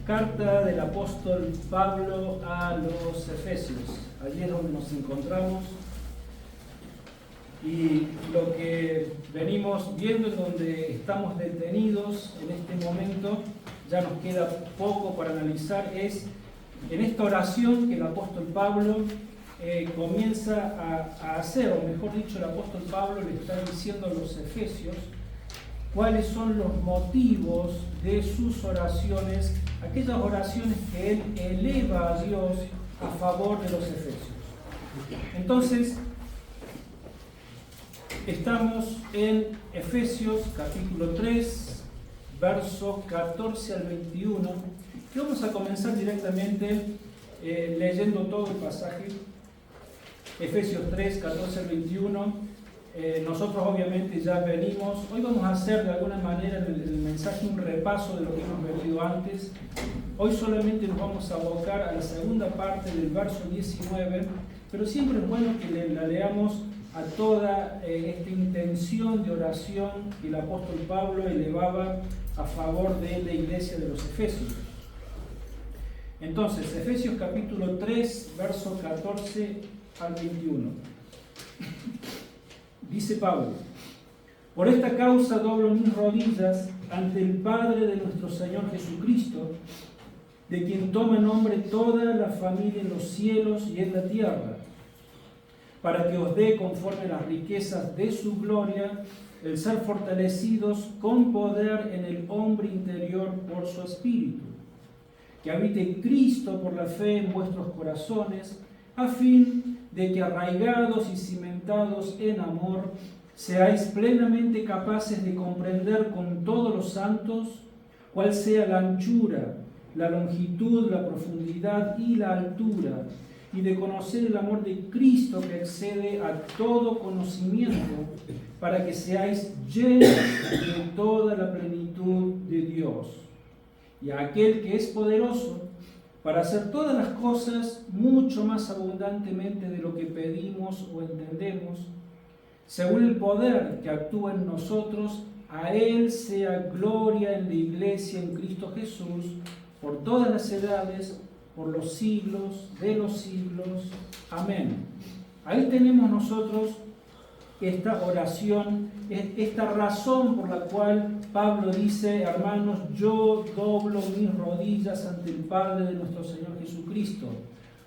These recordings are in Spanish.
Carta del apóstol Pablo a los Efesios. Allí es donde nos encontramos. Y lo que venimos viendo, en donde estamos detenidos en este momento, ya nos queda poco para analizar, es en esta oración que el apóstol Pablo comienza a hacer, o mejor dicho, el apóstol Pablo le está diciendo a los Efesios cuáles son los motivos de sus oraciones, aquellas oraciones que él eleva a Dios a favor de los Efesios. Entonces, estamos en Efesios capítulo 3, verso 14 al 21, y vamos a comenzar directamente leyendo todo el pasaje. Efesios 3, 14 al 21. Nosotros obviamente ya venimos, hoy vamos a hacer de alguna manera en el mensaje un repaso de lo que hemos venido antes. Hoy solamente nos vamos a abocar a la segunda parte del verso 19, pero siempre es bueno que la leamos a toda esta intención de oración que el apóstol Pablo elevaba a favor de la iglesia de los Efesios. Entonces, Efesios capítulo 3, verso 14 al 21. Dice Pablo: por esta causa doblo mis rodillas ante el Padre de nuestro Señor Jesucristo, de quien toma nombre toda la familia en los cielos y en la tierra, para que os dé, conforme a las riquezas de su gloria, el ser fortalecidos con poder en el hombre interior por su Espíritu, que habite Cristo por la fe en vuestros corazones, a fin de que, arraigados y cimentados en amor, seáis plenamente capaces de comprender con todos los santos cuál sea la anchura, la longitud, la profundidad y la altura, y de conocer el amor de Cristo que excede a todo conocimiento, para que seáis llenos de toda la plenitud de Dios. Y a aquel que es poderoso para hacer todas las cosas mucho más abundantemente de lo que pedimos o entendemos, según el poder que actúa en nosotros, a Él sea gloria en la Iglesia en Cristo Jesús, por todas las edades, por los siglos de los siglos. Amén. Ahí tenemos nosotros esta oración, esta razón por la cual Pablo dice: hermanos, yo doblo mis rodillas ante el Padre de nuestro Señor Jesucristo,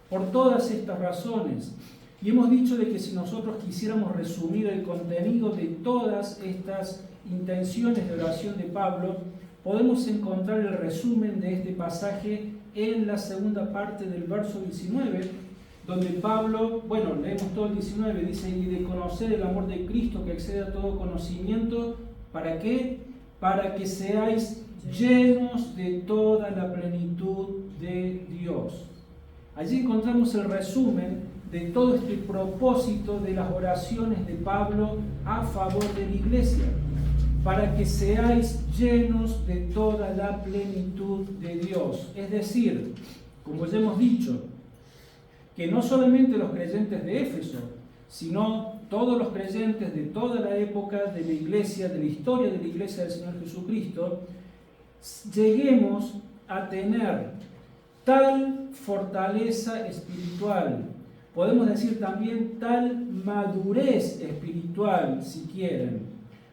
por todas estas razones. Y hemos dicho de que si nosotros quisiéramos resumir el contenido de todas estas intenciones de oración de Pablo, podemos encontrar el resumen de este pasaje en la segunda parte del verso 19, donde Pablo, leemos todo el 19, dice: y de conocer el amor de Cristo que excede a todo conocimiento, ¿para qué? Para que seáis llenos de toda la plenitud de Dios. Allí encontramos el resumen de todo este propósito de las oraciones de Pablo a favor de la iglesia, para que seáis llenos de toda la plenitud de Dios. Es decir, como ya hemos dicho, que no solamente los creyentes de Éfeso, sino todos los creyentes de toda la época de la iglesia, de la historia de la iglesia del Señor Jesucristo, lleguemos a tener tal fortaleza espiritual, podemos decir también tal madurez espiritual, si quieren,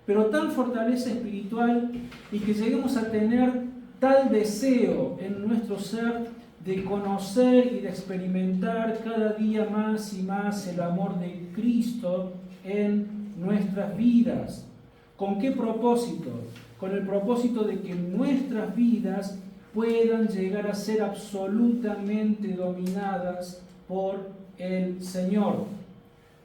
pero tal fortaleza espiritual, y que lleguemos a tener tal deseo en nuestro ser de conocer y de experimentar cada día más y más el amor de Cristo en nuestras vidas. ¿Con qué propósito? Con el propósito de que nuestras vidas puedan llegar a ser absolutamente dominadas por el Señor.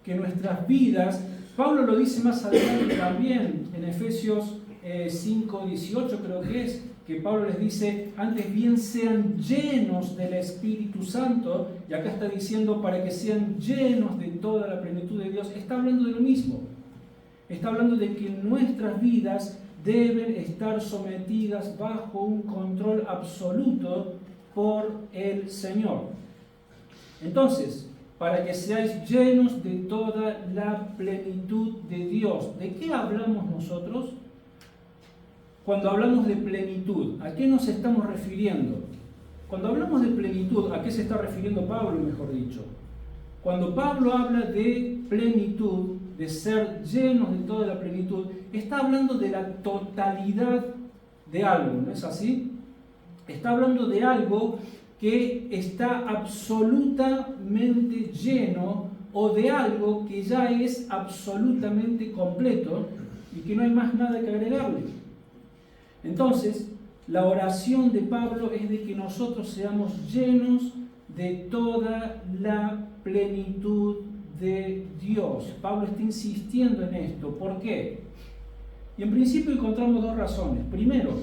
Que nuestras vidas, Pablo lo dice más adelante también en Efesios 5:18 creo que es, que Pablo les dice: antes bien sean llenos del Espíritu Santo, y acá está diciendo para que sean llenos de toda la plenitud de Dios. Está hablando de lo mismo, está hablando de que nuestras vidas deben estar sometidas bajo un control absoluto por el Señor. Entonces, para que seáis llenos de toda la plenitud de Dios. ¿De qué hablamos nosotros? Cuando hablamos de plenitud, ¿a qué nos estamos refiriendo? Cuando hablamos de plenitud, ¿a qué se está refiriendo Pablo, mejor dicho? Cuando Pablo habla de plenitud, de ser llenos de toda la plenitud, está hablando de la totalidad de algo, ¿no es así? Está hablando de algo que está absolutamente lleno o de algo que ya es absolutamente completo y que no hay más nada que agregarle. Entonces, la oración de Pablo es de que nosotros seamos llenos de toda la plenitud de Dios. Pablo está insistiendo en esto. ¿Por qué? Y en principio encontramos dos razones. Primero,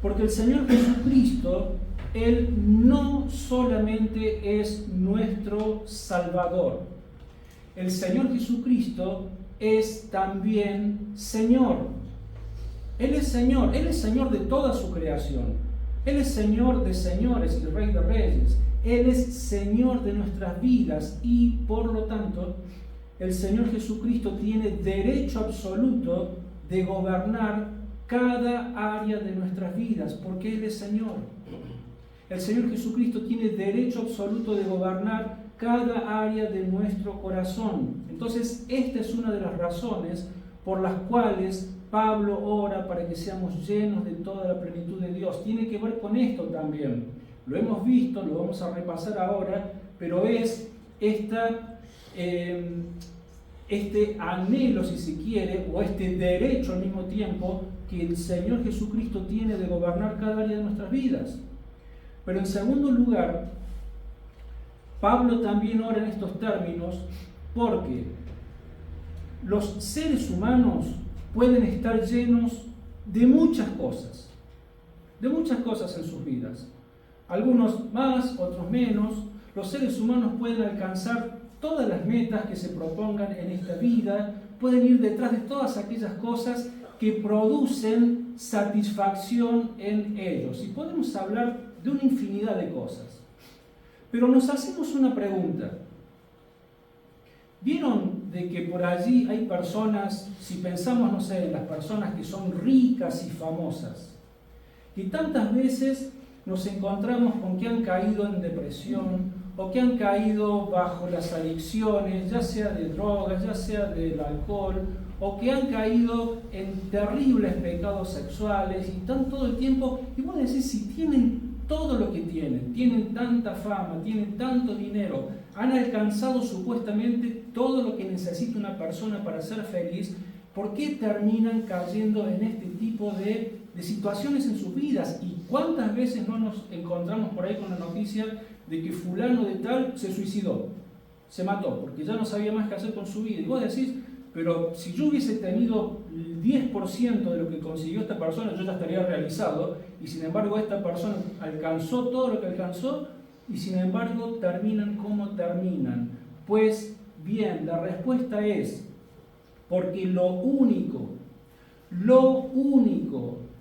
porque el Señor Jesucristo, Él no solamente es nuestro Salvador. El Señor Jesucristo es también Señor. Él es Señor de toda su creación. Él es Señor de señores y Rey de reyes. Él es Señor de nuestras vidas y, por lo tanto, el Señor Jesucristo tiene derecho absoluto de gobernar cada área de nuestras vidas, porque Él es Señor. El Señor Jesucristo tiene derecho absoluto de gobernar cada área de nuestro corazón. Entonces, esta es una de las razones por las cuales Pablo ora para que seamos llenos de toda la plenitud de Dios. Tiene que ver con esto también. Lo hemos visto, lo vamos a repasar ahora, pero es este anhelo, si se quiere, o este derecho al mismo tiempo que el Señor Jesucristo tiene de gobernar cada área de nuestras vidas. Pero en segundo lugar, Pablo también ora en estos términos porque los seres humanos pueden estar llenos de muchas cosas en sus vidas. Algunos más, otros menos. Los seres humanos pueden alcanzar todas las metas que se propongan en esta vida, pueden ir detrás de todas aquellas cosas que producen satisfacción en ellos. Y podemos hablar de una infinidad de cosas. Pero nos hacemos una pregunta. ¿Vieron de que por allí hay personas, si pensamos, no sé, en las personas que son ricas y famosas, que tantas veces nos encontramos con que han caído en depresión o que han caído bajo las adicciones, ya sea de drogas, ya sea del alcohol, o que han caído en terribles pecados sexuales y están todo el tiempo, y vos decís, si tienen todo lo que tienen tanta fama, tienen tanto dinero, han alcanzado supuestamente todo lo que necesita una persona para ser feliz, ¿por qué terminan cayendo en este tipo de situaciones en sus vidas? ¿Y cuántas veces no nos encontramos por ahí con la noticia de que fulano de tal se suicidó, se mató, porque ya no sabía más qué hacer con su vida? Y vos decís, pero si yo hubiese tenido el 10% de lo que consiguió esta persona, yo ya estaría realizado, y sin embargo esta persona alcanzó todo lo que alcanzó, y sin embargo terminan como terminan. Pues bien, la respuesta es, porque lo único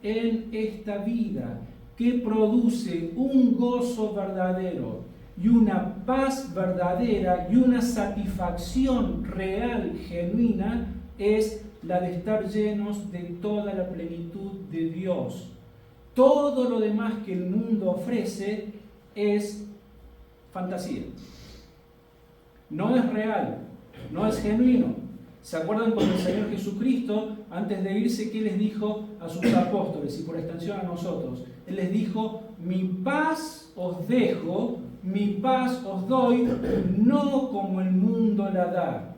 en esta vida que produce un gozo verdadero y una paz verdadera y una satisfacción real, genuina, es la de estar llenos de toda la plenitud de Dios. Todo lo demás que el mundo ofrece es fantasía. No es real, no es genuino. ¿Se acuerdan cuando el Señor Jesucristo, antes de irse, qué les dijo a sus apóstoles y por extensión a nosotros? Él les dijo, mi paz os dejo, mi paz os doy, no como el mundo la da.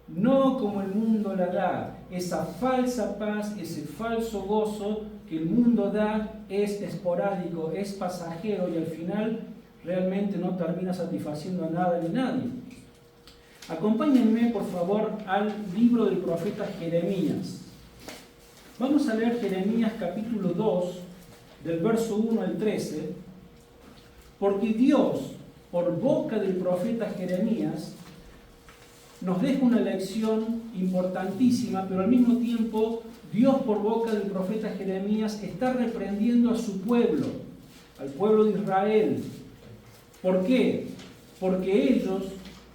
No como el mundo la da. Esa falsa paz, ese falso gozo que el mundo da es esporádico, es pasajero y al final realmente no termina satisfaciendo a nada ni nadie. Acompáñenme, por favor, al libro del profeta Jeremías. Vamos a leer Jeremías capítulo 2, del verso 1 al 13, porque Dios, por boca del profeta Jeremías, nos deja una lección importantísima, pero al mismo tiempo, Dios, por boca del profeta Jeremías, está reprendiendo a su pueblo, al pueblo de Israel. ¿Por qué? Porque ellos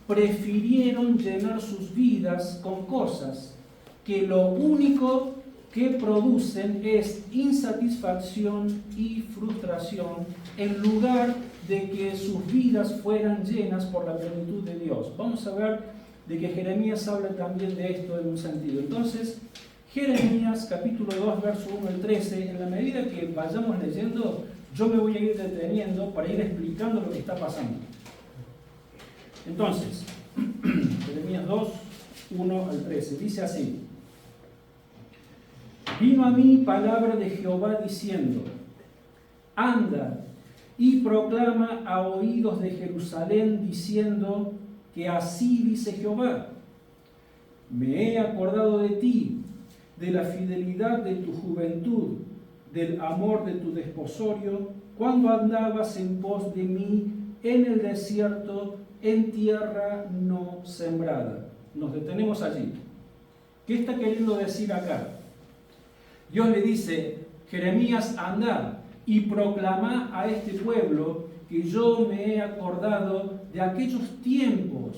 prefirieron llenar sus vidas con cosas que lo único que producen es insatisfacción y frustración en lugar de que sus vidas fueran llenas por la plenitud de Dios. Vamos a ver de que Jeremías habla también de esto en un sentido. Entonces, Jeremías capítulo 2, verso 1 al 13, en la medida que vayamos leyendo, yo me voy a ir deteniendo para ir explicando lo que está pasando. Entonces, Jeremías 2, 1 al 13, dice así: Vino a mí palabra de Jehová diciendo, anda y proclama a oídos de Jerusalén diciendo que así dice Jehová, me he acordado de ti, de la fidelidad de tu juventud, del amor de tu desposorio, cuando andabas en pos de mí en el desierto, en tierra no sembrada. Nos detenemos allí. ¿Qué está queriendo decir acá? Dios le dice, Jeremías, anda y proclama a este pueblo que yo me he acordado de aquellos tiempos,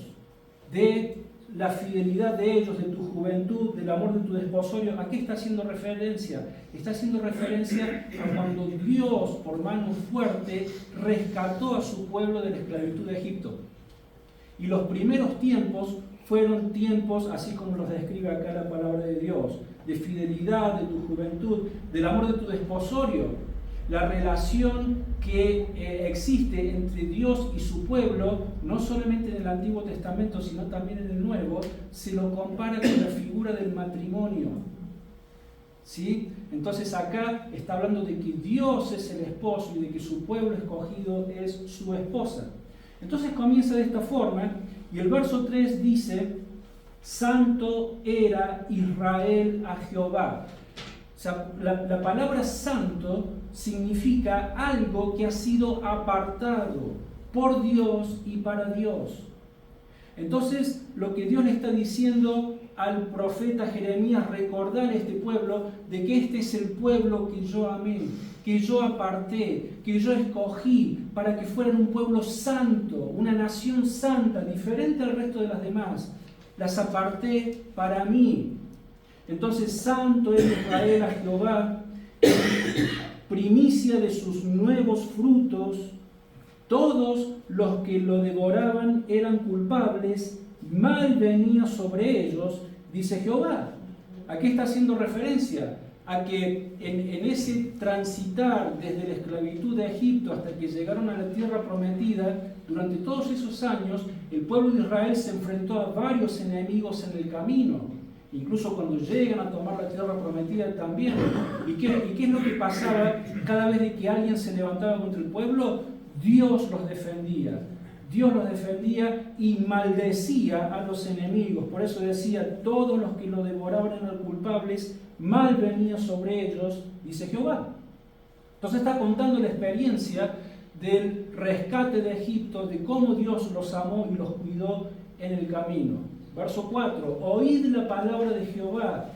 de la fidelidad de ellos, de tu juventud, del amor de tu desposorio. ¿A qué está haciendo referencia? Está haciendo referencia a cuando Dios, por mano fuerte, rescató a su pueblo de la esclavitud de Egipto. Y los primeros tiempos fueron tiempos, así como los describe acá la palabra de Dios, de fidelidad, de tu juventud, del amor de tu desposorio. La relación que existe entre Dios y su pueblo, no solamente en el Antiguo Testamento, sino también en el Nuevo, se lo compara con la figura del matrimonio. ¿Sí? Entonces acá está hablando de que Dios es el esposo y de que su pueblo escogido es su esposa. Entonces comienza de esta forma, y el verso 3 dice, Santo era Israel a Jehová. O sea, la palabra santo significa algo que ha sido apartado por Dios y para Dios. Entonces, lo que Dios le está diciendo al profeta Jeremías, recordar a este pueblo de que este es el pueblo que yo amé, que yo aparté, que yo escogí para que fueran un pueblo santo, una nación santa, diferente al resto de las demás. Las aparté para mí. Entonces, santo es Israel a Jehová, primicia de sus nuevos frutos. Todos los que lo devoraban eran culpables, mal venía sobre ellos, dice Jehová. ¿A qué está haciendo referencia? A que en ese transitar desde la esclavitud de Egipto hasta que llegaron a la tierra prometida, durante todos esos años, el pueblo de Israel se enfrentó a varios enemigos en el camino. Incluso cuando llegan a tomar la tierra prometida también. ¿Y qué es lo que pasaba cada vez de que alguien se levantaba contra el pueblo? Dios los defendía. Dios los defendía y maldecía a los enemigos. Por eso decía, todos los que lo devoraban eran culpables, mal venía sobre ellos, dice Jehová. Entonces está contando la experiencia del rescate de Egipto, de cómo Dios los amó y los cuidó en el camino. Verso 4, oíd la palabra de Jehová,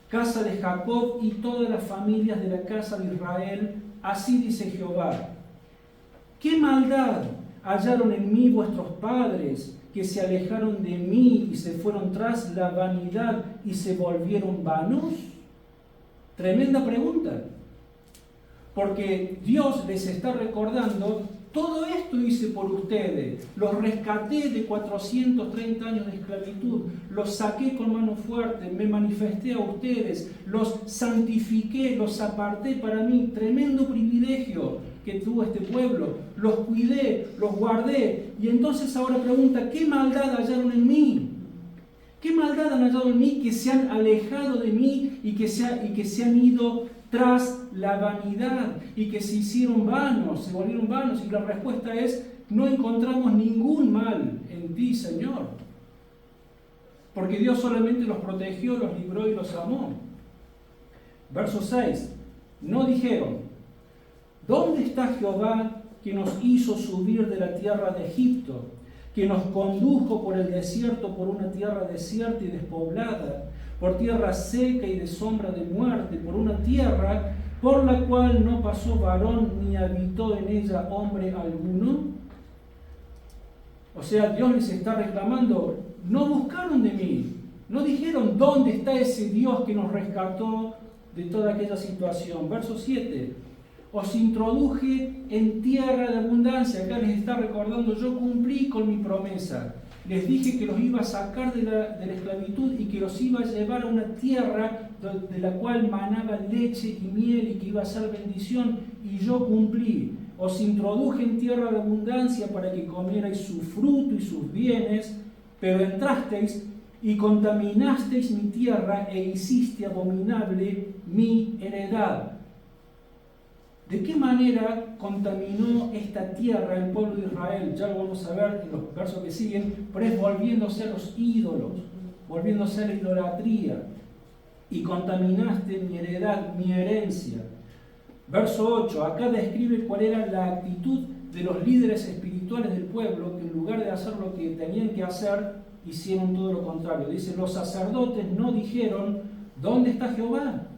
casa de Jacob y todas las familias de la casa de Israel, así dice Jehová. ¿Qué maldad hallaron en mí vuestros padres, que se alejaron de mí y se fueron tras la vanidad y se volvieron vanos? Tremenda pregunta. Porque Dios les está recordando, todo esto hice por ustedes, los rescaté de 430 años de esclavitud, los saqué con mano fuerte, me manifesté a ustedes, los santifiqué, los aparté para mí, tremendo privilegio que tuvo este pueblo, los cuidé, los guardé, y entonces ahora pregunta, ¿qué maldad hallaron en mí? ¿Qué maldad han hallado en mí que se han alejado de mí y que se han ido tras la vanidad y que se hicieron vanos, se volvieron vanos? Y la respuesta es, no encontramos ningún mal en ti, Señor. Porque Dios solamente los protegió, los libró y los amó. Verso 6, no dijeron, ¿dónde está Jehová que nos hizo subir de la tierra de Egipto, que nos condujo por el desierto, por una tierra desierta y despoblada, por tierra seca y de sombra de muerte, por una tierra por la cual no pasó varón ni habitó en ella hombre alguno? O sea, Dios les está reclamando, no buscaron de mí, no dijeron dónde está ese Dios que nos rescató de toda aquella situación. Verso 7. Os introduje en tierra de abundancia. Acá les está recordando, yo cumplí con mi promesa. Les dije que los iba a sacar de la esclavitud y que los iba a llevar a una tierra de la cual manaba leche y miel y que iba a ser bendición, y yo cumplí. Os introduje en tierra de abundancia para que comierais su fruto y sus bienes, pero entrasteis y contaminasteis mi tierra e hiciste abominable mi heredad. ¿De qué manera contaminó esta tierra el pueblo de Israel? Ya lo vamos a ver en los versos que siguen, pero es volviéndose a los ídolos, volviéndose a la idolatría. Y contaminaste mi heredad, mi herencia. Verso 8, acá describe cuál era la actitud de los líderes espirituales del pueblo, que en lugar de hacer lo que tenían que hacer, hicieron todo lo contrario. Dice, los sacerdotes no dijeron, ¿dónde está Jehová?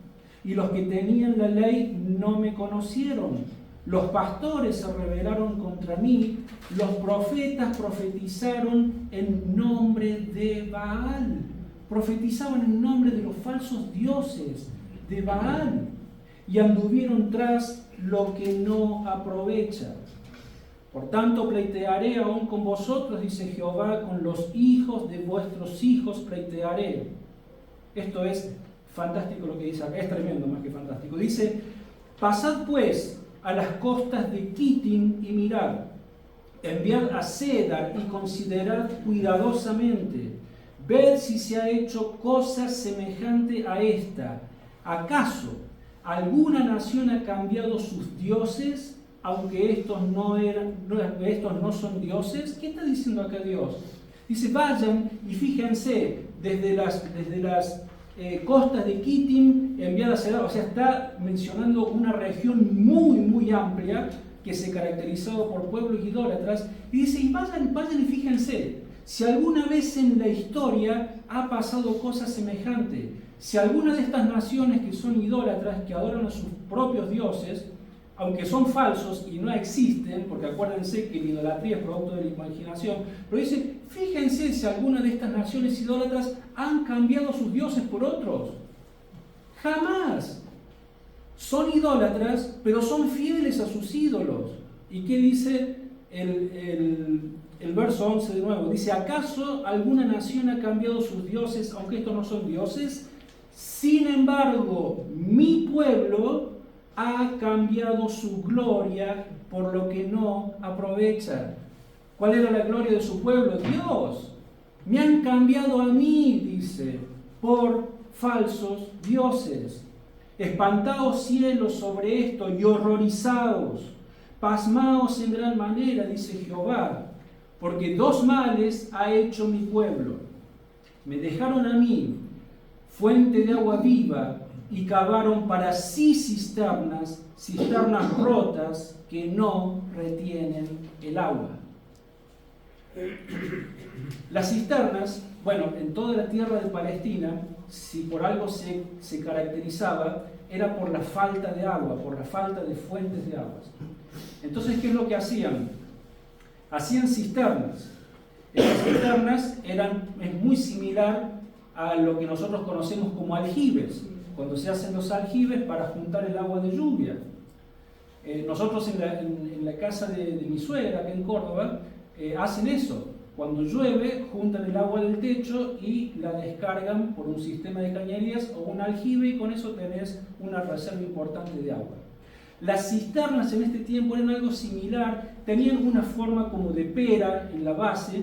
Y los que tenían la ley no me conocieron. Los pastores se rebelaron contra mí. Los profetas profetizaron en nombre de Baal. Profetizaban en nombre de los falsos dioses de Baal. Y anduvieron tras lo que no aprovecha. Por tanto, pleitearé aún con vosotros, dice Jehová, con los hijos de vuestros hijos pleitearé. Esto es fantástico lo que dice acá, es tremendo más que fantástico. Dice, pasad pues a las costas de Kittim y mirad, enviad a Cedar y considerad cuidadosamente, ved si se ha hecho cosa semejante a esta. ¿Acaso alguna nación ha cambiado sus dioses, aunque estos no son dioses? ¿Qué está diciendo acá Dios? Dice, vayan y fíjense desde las costas de Kittim, enviada a Cedar. O sea, está mencionando una región muy, muy amplia que se caracterizaba por pueblos idólatras. Y dice, y vayan y fíjense, si alguna vez en la historia ha pasado cosa semejante. Si alguna de estas naciones que son idólatras, que adoran a sus propios dioses, aunque son falsos y no existen, porque acuérdense que la idolatría es producto de la imaginación, pero dice, fíjense si alguna de estas naciones idólatras han cambiado sus dioses por otros. Jamás. Son idólatras, pero son fieles a sus ídolos. ¿Y qué dice el verso 11 de nuevo? Dice, ¿acaso alguna nación ha cambiado sus dioses, aunque estos no son dioses? Sin embargo, mi pueblo ha cambiado su gloria por lo que no aprovecha. ¿Cuál era la gloria de su pueblo? Dios. Me han cambiado a mí, dice, por falsos dioses. Espantaos cielos sobre esto y horrorizaos. Pasmaos en gran manera, dice Jehová, porque dos males ha hecho mi pueblo. Me dejaron a mí, fuente de agua viva, y cavaron para sí cisternas rotas que no retienen el agua. Las cisternas, bueno, en toda la tierra de Palestina, si por algo se caracterizaba, era por la falta de agua, por la falta de fuentes de aguas. Entonces, ¿qué es lo que hacían? Hacían cisternas. Estas cisternas es muy similar a lo que nosotros conocemos como aljibes, cuando se hacen los aljibes para juntar el agua de lluvia. Nosotros en la casa de mi suegra, aquí en Córdoba, hacen eso. Cuando llueve, juntan el agua del techo y la descargan por un sistema de cañerías o un aljibe, y con eso tenés una reserva importante de agua. Las cisternas en este tiempo eran algo similar, tenían una forma como de pera en la base,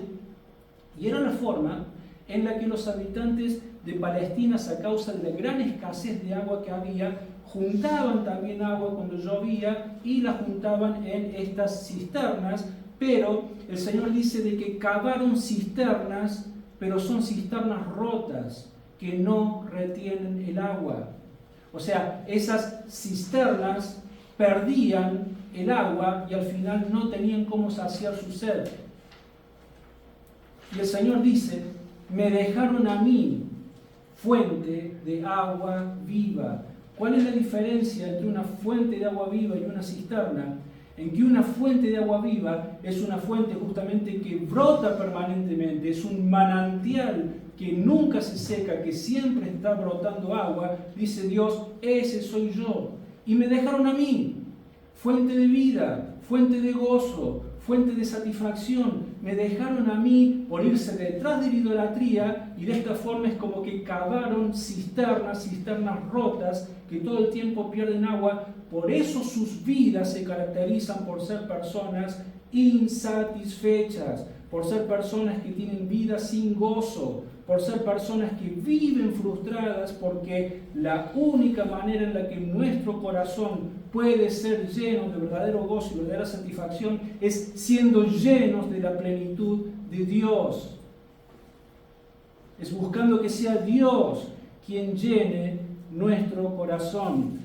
y era la forma en la que los habitantes de Palestina, a causa de la gran escasez de agua que había, juntaban también agua cuando llovía y la juntaban en estas cisternas. Pero el Señor dice de que cavaron cisternas, pero son cisternas rotas que no retienen el agua. O sea, esas cisternas perdían el agua y al final no tenían cómo saciar su sed. Y el Señor dice, me dejaron a mí fuente de agua viva. ¿Cuál es la diferencia entre una fuente de agua viva y una cisterna? en que una fuente de agua viva es una fuente justamente que brota permanentemente, es un manantial que nunca se seca, que siempre está brotando agua, dice Dios, ese soy yo. Y me dejaron a mí, fuente de vida, fuente de gozo, fuente de satisfacción. Me dejaron a mí por irse detrás de la idolatría, y de esta forma es como que cavaron cisternas rotas que todo el tiempo pierden agua. Por eso sus vidas se caracterizan por ser personas insatisfechas, por ser personas que tienen vidas sin gozo, por ser personas que viven frustradas, porque la única manera en la que nuestro corazón puede ser lleno de verdadero gozo y verdadera satisfacción es siendo llenos de la plenitud de Dios. Es buscando que sea Dios quien llene nuestro corazón.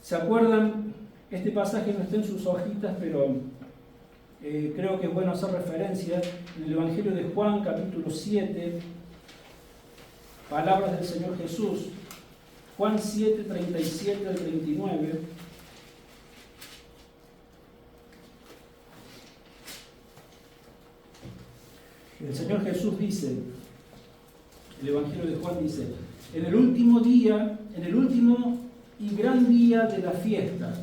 ¿Se acuerdan? Este pasaje no está en sus hojitas, pero creo que es bueno hacer referencia. En el Evangelio de Juan, capítulo 7, palabras del Señor Jesús. Juan 7, 37 al 39. El Señor Jesús dice, el Evangelio de Juan dice, en el último y gran día de la fiesta,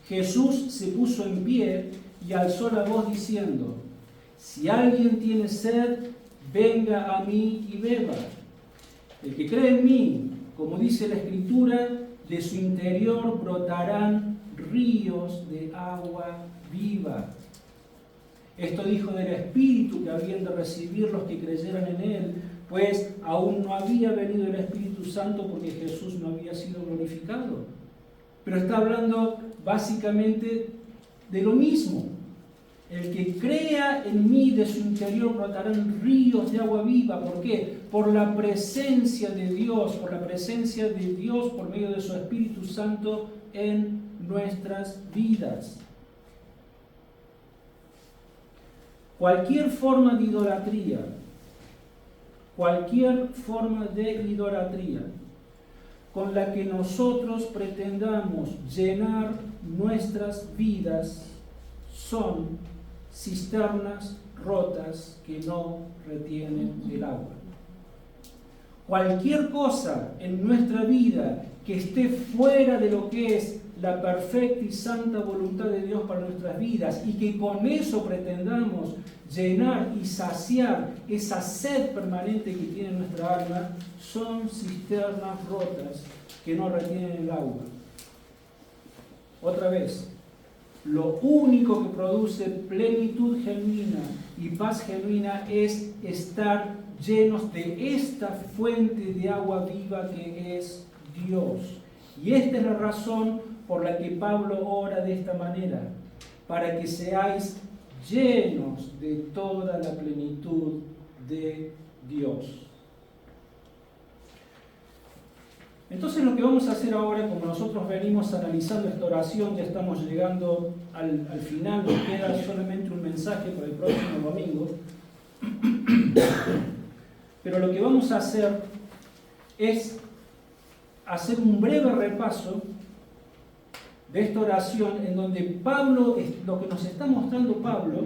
Jesús se puso en pie y alzó la voz diciendo, si alguien tiene sed, venga a mí y beba. El que cree en mí, como dice la Escritura, de su interior brotarán ríos de agua viva. Esto dijo del Espíritu que habían de recibir los que creyeran en Él, pues aún no había venido el Espíritu Santo porque Jesús no había sido glorificado. Pero está hablando básicamente de lo mismo. El que crea en mí, de su interior brotarán ríos de agua viva. ¿Por qué? Por la presencia de Dios, por medio de su Espíritu Santo en nuestras vidas. Cualquier forma de idolatría con la que nosotros pretendamos llenar nuestras vidas son cisternas rotas que no retienen el agua. Cualquier cosa en nuestra vida que esté fuera de lo que es la perfecta y santa voluntad de Dios para nuestras vidas, y que con eso pretendamos llenar y saciar esa sed permanente que tiene nuestra alma, son cisternas rotas que no retienen el agua. Otra vez, lo único que produce plenitud genuina y paz genuina es estar llenos de esta fuente de agua viva que es Dios. Y esta es la razón por la que Pablo ora de esta manera, para que seáis llenos de toda la plenitud de Dios. Entonces lo que vamos a hacer ahora, como nosotros venimos analizando esta oración, ya estamos llegando al final, nos queda solamente un mensaje para el próximo domingo, pero lo que vamos a hacer es hacer un breve repaso de esta oración, en donde Pablo, lo que nos está mostrando Pablo,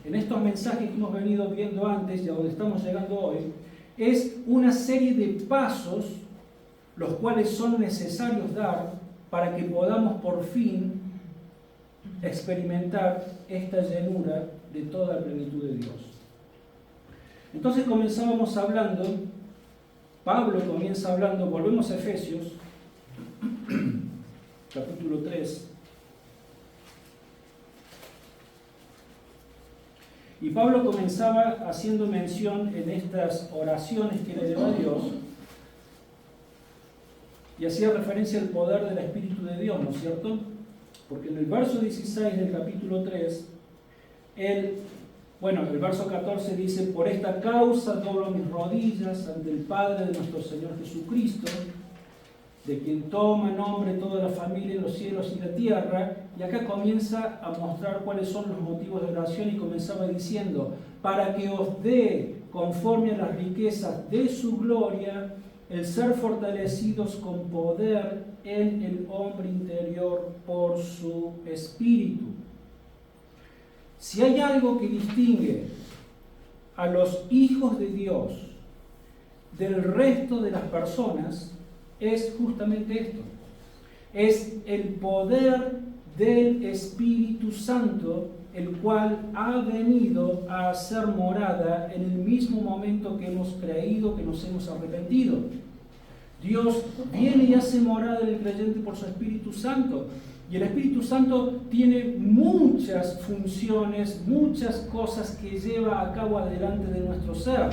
en estos mensajes que hemos venido viendo antes y a donde estamos llegando hoy, es una serie de pasos los cuales son necesarios dar para que podamos por fin experimentar esta llenura de toda la plenitud de Dios. Entonces Pablo comienza hablando, volvemos a Efesios, capítulo 3. Y Pablo comenzaba haciendo mención en estas oraciones que le dio a Dios, y hacía referencia al poder del Espíritu de Dios, ¿no es cierto? Porque en el verso 16 del capítulo 3, el verso 14 dice, por esta causa doblo mis rodillas ante el Padre de nuestro Señor Jesucristo, de quien toma nombre toda la familia en los cielos y la tierra. Y acá comienza a mostrar cuáles son los motivos de oración, y comenzaba diciendo, para que os dé, conforme a las riquezas de su gloria, el ser fortalecidos con poder en el hombre interior por su Espíritu, Si hay algo que distingue a los hijos de Dios del resto de las personas, es justamente esto. Es el poder del Espíritu Santo, el cual ha venido a hacer morada en el mismo momento que hemos creído, que nos hemos arrepentido. Dios viene y hace morada en el creyente por su Espíritu Santo. Y el Espíritu Santo tiene muchas funciones, muchas cosas que lleva a cabo adelante de nuestro ser.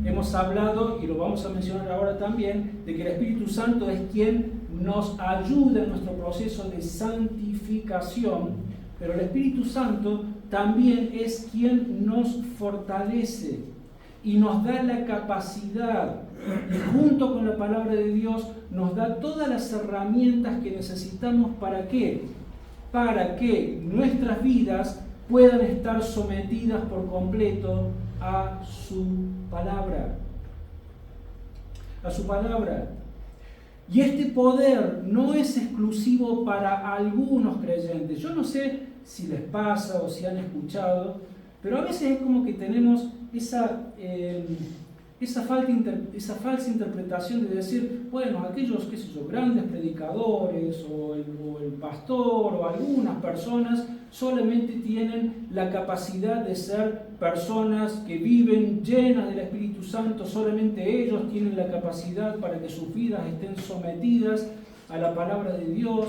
Hemos hablado, y lo vamos a mencionar ahora también, de que el Espíritu Santo es quien nos ayuda en nuestro proceso de santificación, pero el Espíritu Santo también es quien nos fortalece y nos da la capacidad, y junto con la palabra de Dios nos da todas las herramientas que necesitamos. ¿Para qué? Para que nuestras vidas puedan estar sometidas por completo a su palabra. A su palabra. Y este poder no es exclusivo para algunos creyentes. Yo no sé si les pasa o si han escuchado, pero a veces es como que tenemos esa falsa interpretación de decir, bueno, aquellos, qué sé yo, grandes predicadores o el pastor o algunas personas solamente tienen la capacidad de ser personas que viven llenas del Espíritu Santo, solamente ellos tienen la capacidad para que sus vidas estén sometidas a la palabra de Dios.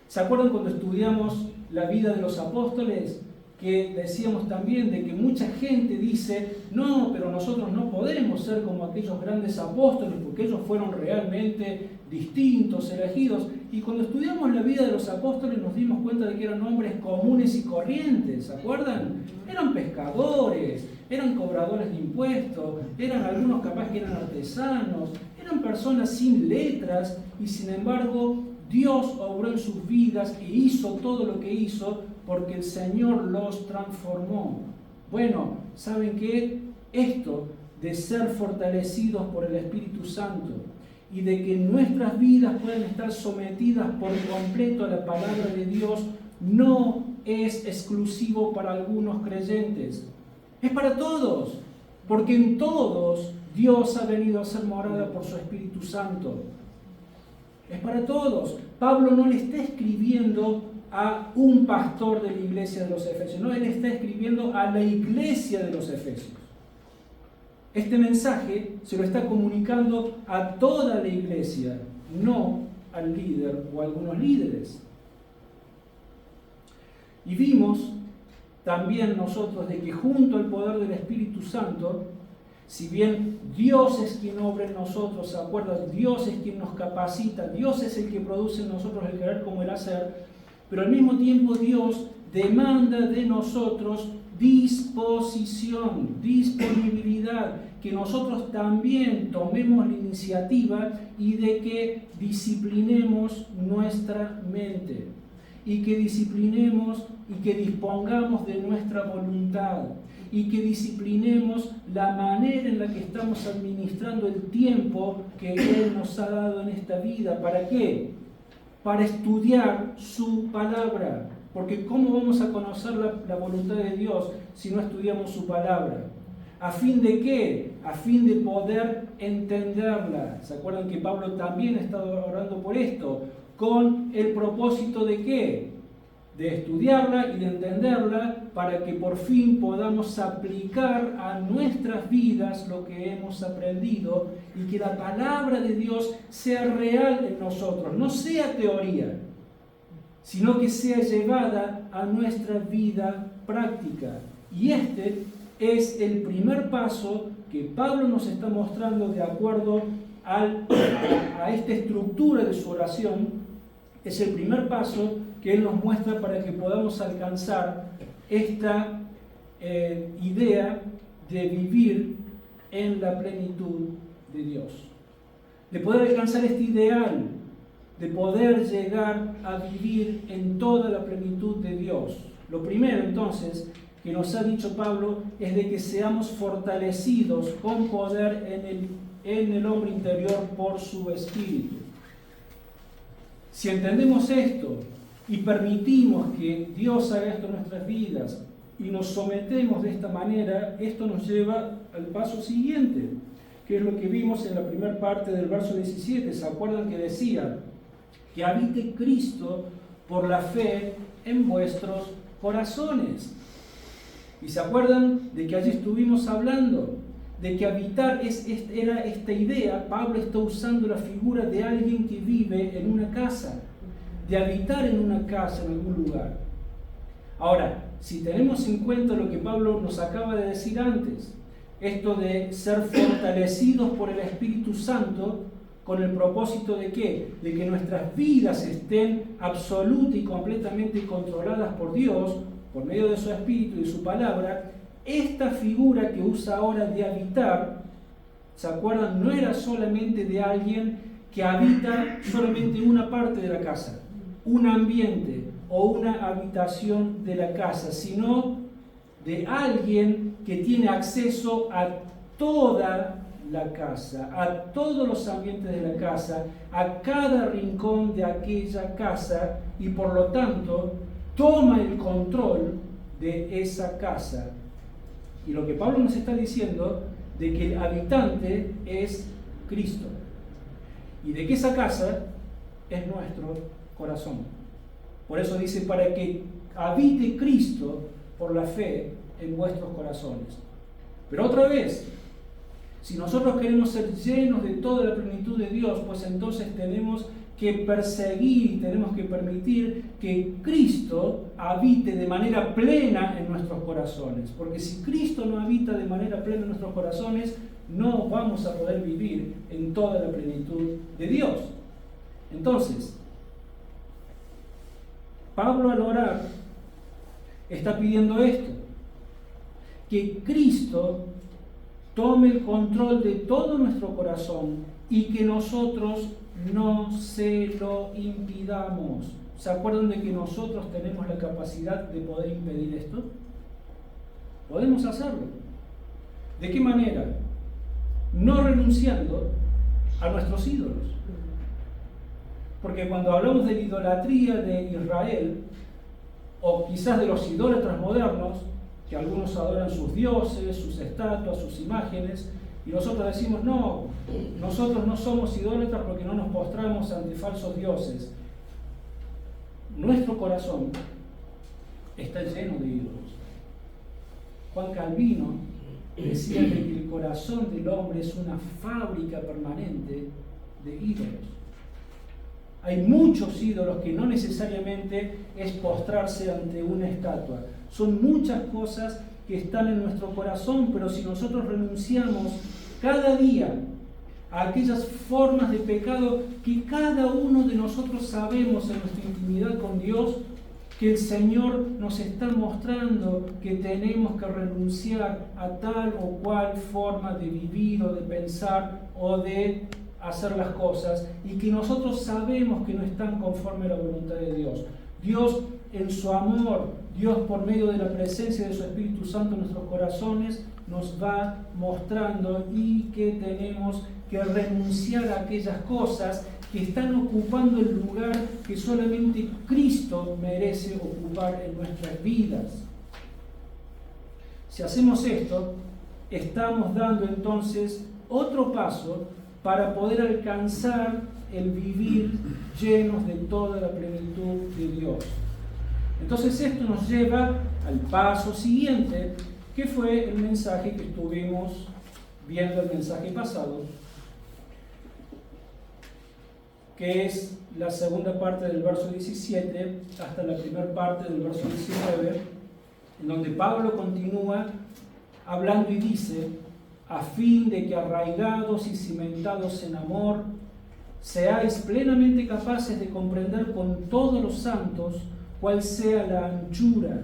¿Se acuerdan cuando estudiamos la vida de los apóstoles? Que decíamos también de que mucha gente dice, no, pero nosotros no podemos ser como aquellos grandes apóstoles porque ellos fueron realmente distintos, elegidos. Y cuando estudiamos la vida de los apóstoles nos dimos cuenta de que eran hombres comunes y corrientes, ¿se acuerdan? Eran pescadores, eran cobradores de impuestos, eran algunos capaz que eran artesanos, eran personas sin letras, y sin embargo Dios obró en sus vidas e hizo todo lo que hizo porque el Señor los transformó. Bueno, ¿saben qué? Esto de ser fortalecidos por el Espíritu Santo y de que nuestras vidas puedan estar sometidas por completo a la palabra de Dios no es exclusivo para algunos creyentes. Es para todos, porque en todos Dios ha venido a hacer morada por su Espíritu Santo. Es para todos. Pablo no le está escribiendo a un pastor de la iglesia de los Efesios, no, él está escribiendo a la iglesia de los Efesios. Este mensaje se lo está comunicando a toda la iglesia, no al líder o a algunos líderes. Y vimos también nosotros de que junto al poder del Espíritu Santo, si bien Dios es quien obra en nosotros, ¿se acuerdan? Dios es quien nos capacita, Dios es el que produce en nosotros el querer como el hacer, pero al mismo tiempo Dios demanda de nosotros disposición, disponibilidad, que nosotros también tomemos la iniciativa y de que disciplinemos nuestra mente y que disciplinemos y que dispongamos de nuestra voluntad y que disciplinemos la manera en la que estamos administrando el tiempo que Él nos ha dado en esta vida. ¿Para qué? Para estudiar su palabra. Porque ¿cómo vamos a conocer la voluntad de Dios si no estudiamos su palabra? ¿A fin de qué? A fin de poder entenderla. ¿Se acuerdan que Pablo también ha estado orando por esto? ¿Con el propósito de qué? De estudiarla y de entenderla para que por fin podamos aplicar a nuestras vidas lo que hemos aprendido y que la palabra de Dios sea real en nosotros, no sea teoría, sino que sea llevada a nuestra vida práctica. Y este es el primer paso que Pablo nos está mostrando de acuerdo a esta estructura de su oración. Es el primer paso que Él nos muestra para que podamos alcanzar esta idea de vivir en la plenitud de Dios. De poder alcanzar este ideal, de poder llegar a vivir en toda la plenitud de Dios. Lo primero, entonces, que nos ha dicho Pablo es de que seamos fortalecidos con poder en el hombre interior por su Espíritu. Si entendemos esto y permitimos que Dios haga esto en nuestras vidas, y nos sometemos de esta manera, esto nos lleva al paso siguiente, que es lo que vimos en la primera parte del verso 17. ¿Se acuerdan que decía? Que habite Cristo por la fe en vuestros corazones. ¿Y se acuerdan de que allí estuvimos hablando? De que habitar era esta idea. Pablo está usando la figura de alguien que vive en una casa, de habitar en una casa, en algún lugar. Ahora, si tenemos en cuenta lo que Pablo nos acaba de decir antes, esto de ser fortalecidos por el Espíritu Santo, con el propósito de ¿qué? De que nuestras vidas estén absoluta y completamente controladas por Dios, por medio de su Espíritu y de su palabra. Esta figura que usa ahora de habitar, ¿se acuerdan? No era solamente de alguien que habita solamente una parte de la casa, un ambiente o una habitación de la casa, sino de alguien que tiene acceso a toda la casa, a todos los ambientes de la casa, a cada rincón de aquella casa, y por lo tanto toma el control de esa casa. Y lo que Pablo nos está diciendo, de que el habitante es Cristo, y de que esa casa es nuestro corazón. Por eso dice, para que habite Cristo por la fe en vuestros corazones. Pero otra vez, si nosotros queremos ser llenos de toda la plenitud de Dios, pues entonces tenemos que perseguir y tenemos que permitir que Cristo habite de manera plena en nuestros corazones. Porque si Cristo no habita de manera plena en nuestros corazones, no vamos a poder vivir en toda la plenitud de Dios. Entonces, Pablo al orar está pidiendo esto, que Cristo tome el control de todo nuestro corazón y que nosotros no se lo impidamos. ¿Se acuerdan de que nosotros tenemos la capacidad de poder impedir esto? Podemos hacerlo. ¿De qué manera? No renunciando a nuestros ídolos. Porque cuando hablamos de la idolatría de Israel, o quizás de los idólatras modernos, que algunos adoran sus dioses, sus estatuas, sus imágenes, y nosotros decimos, no, nosotros no somos idólatras porque no nos postramos ante falsos dioses. Nuestro corazón está lleno de ídolos. Juan Calvino decía que el corazón del hombre es una fábrica permanente de ídolos. Hay muchos ídolos que no necesariamente es postrarse ante una estatua. Son muchas cosas que están en nuestro corazón, pero si nosotros renunciamos cada día a aquellas formas de pecado que cada uno de nosotros sabemos en nuestra intimidad con Dios, que el Señor nos está mostrando que tenemos que renunciar a tal o cual forma de vivir o de pensar o de hacer las cosas, y que nosotros sabemos que no están conforme a la voluntad de Dios. Dios en su amor, Dios por medio de la presencia de su Espíritu Santo en nuestros corazones nos va mostrando y que tenemos que renunciar a aquellas cosas que están ocupando el lugar que solamente Cristo merece ocupar en nuestras vidas. Si hacemos esto, estamos dando entonces otro paso para poder alcanzar el vivir llenos de toda la plenitud de Dios. Entonces esto nos lleva al paso siguiente, que fue el mensaje que estuvimos viendo el mensaje pasado, que es la segunda parte del verso 17 hasta la primera parte del verso 19, en donde Pablo continúa hablando y dice: a fin de que arraigados y cimentados en amor, seáis plenamente capaces de comprender con todos los santos cuál sea la anchura,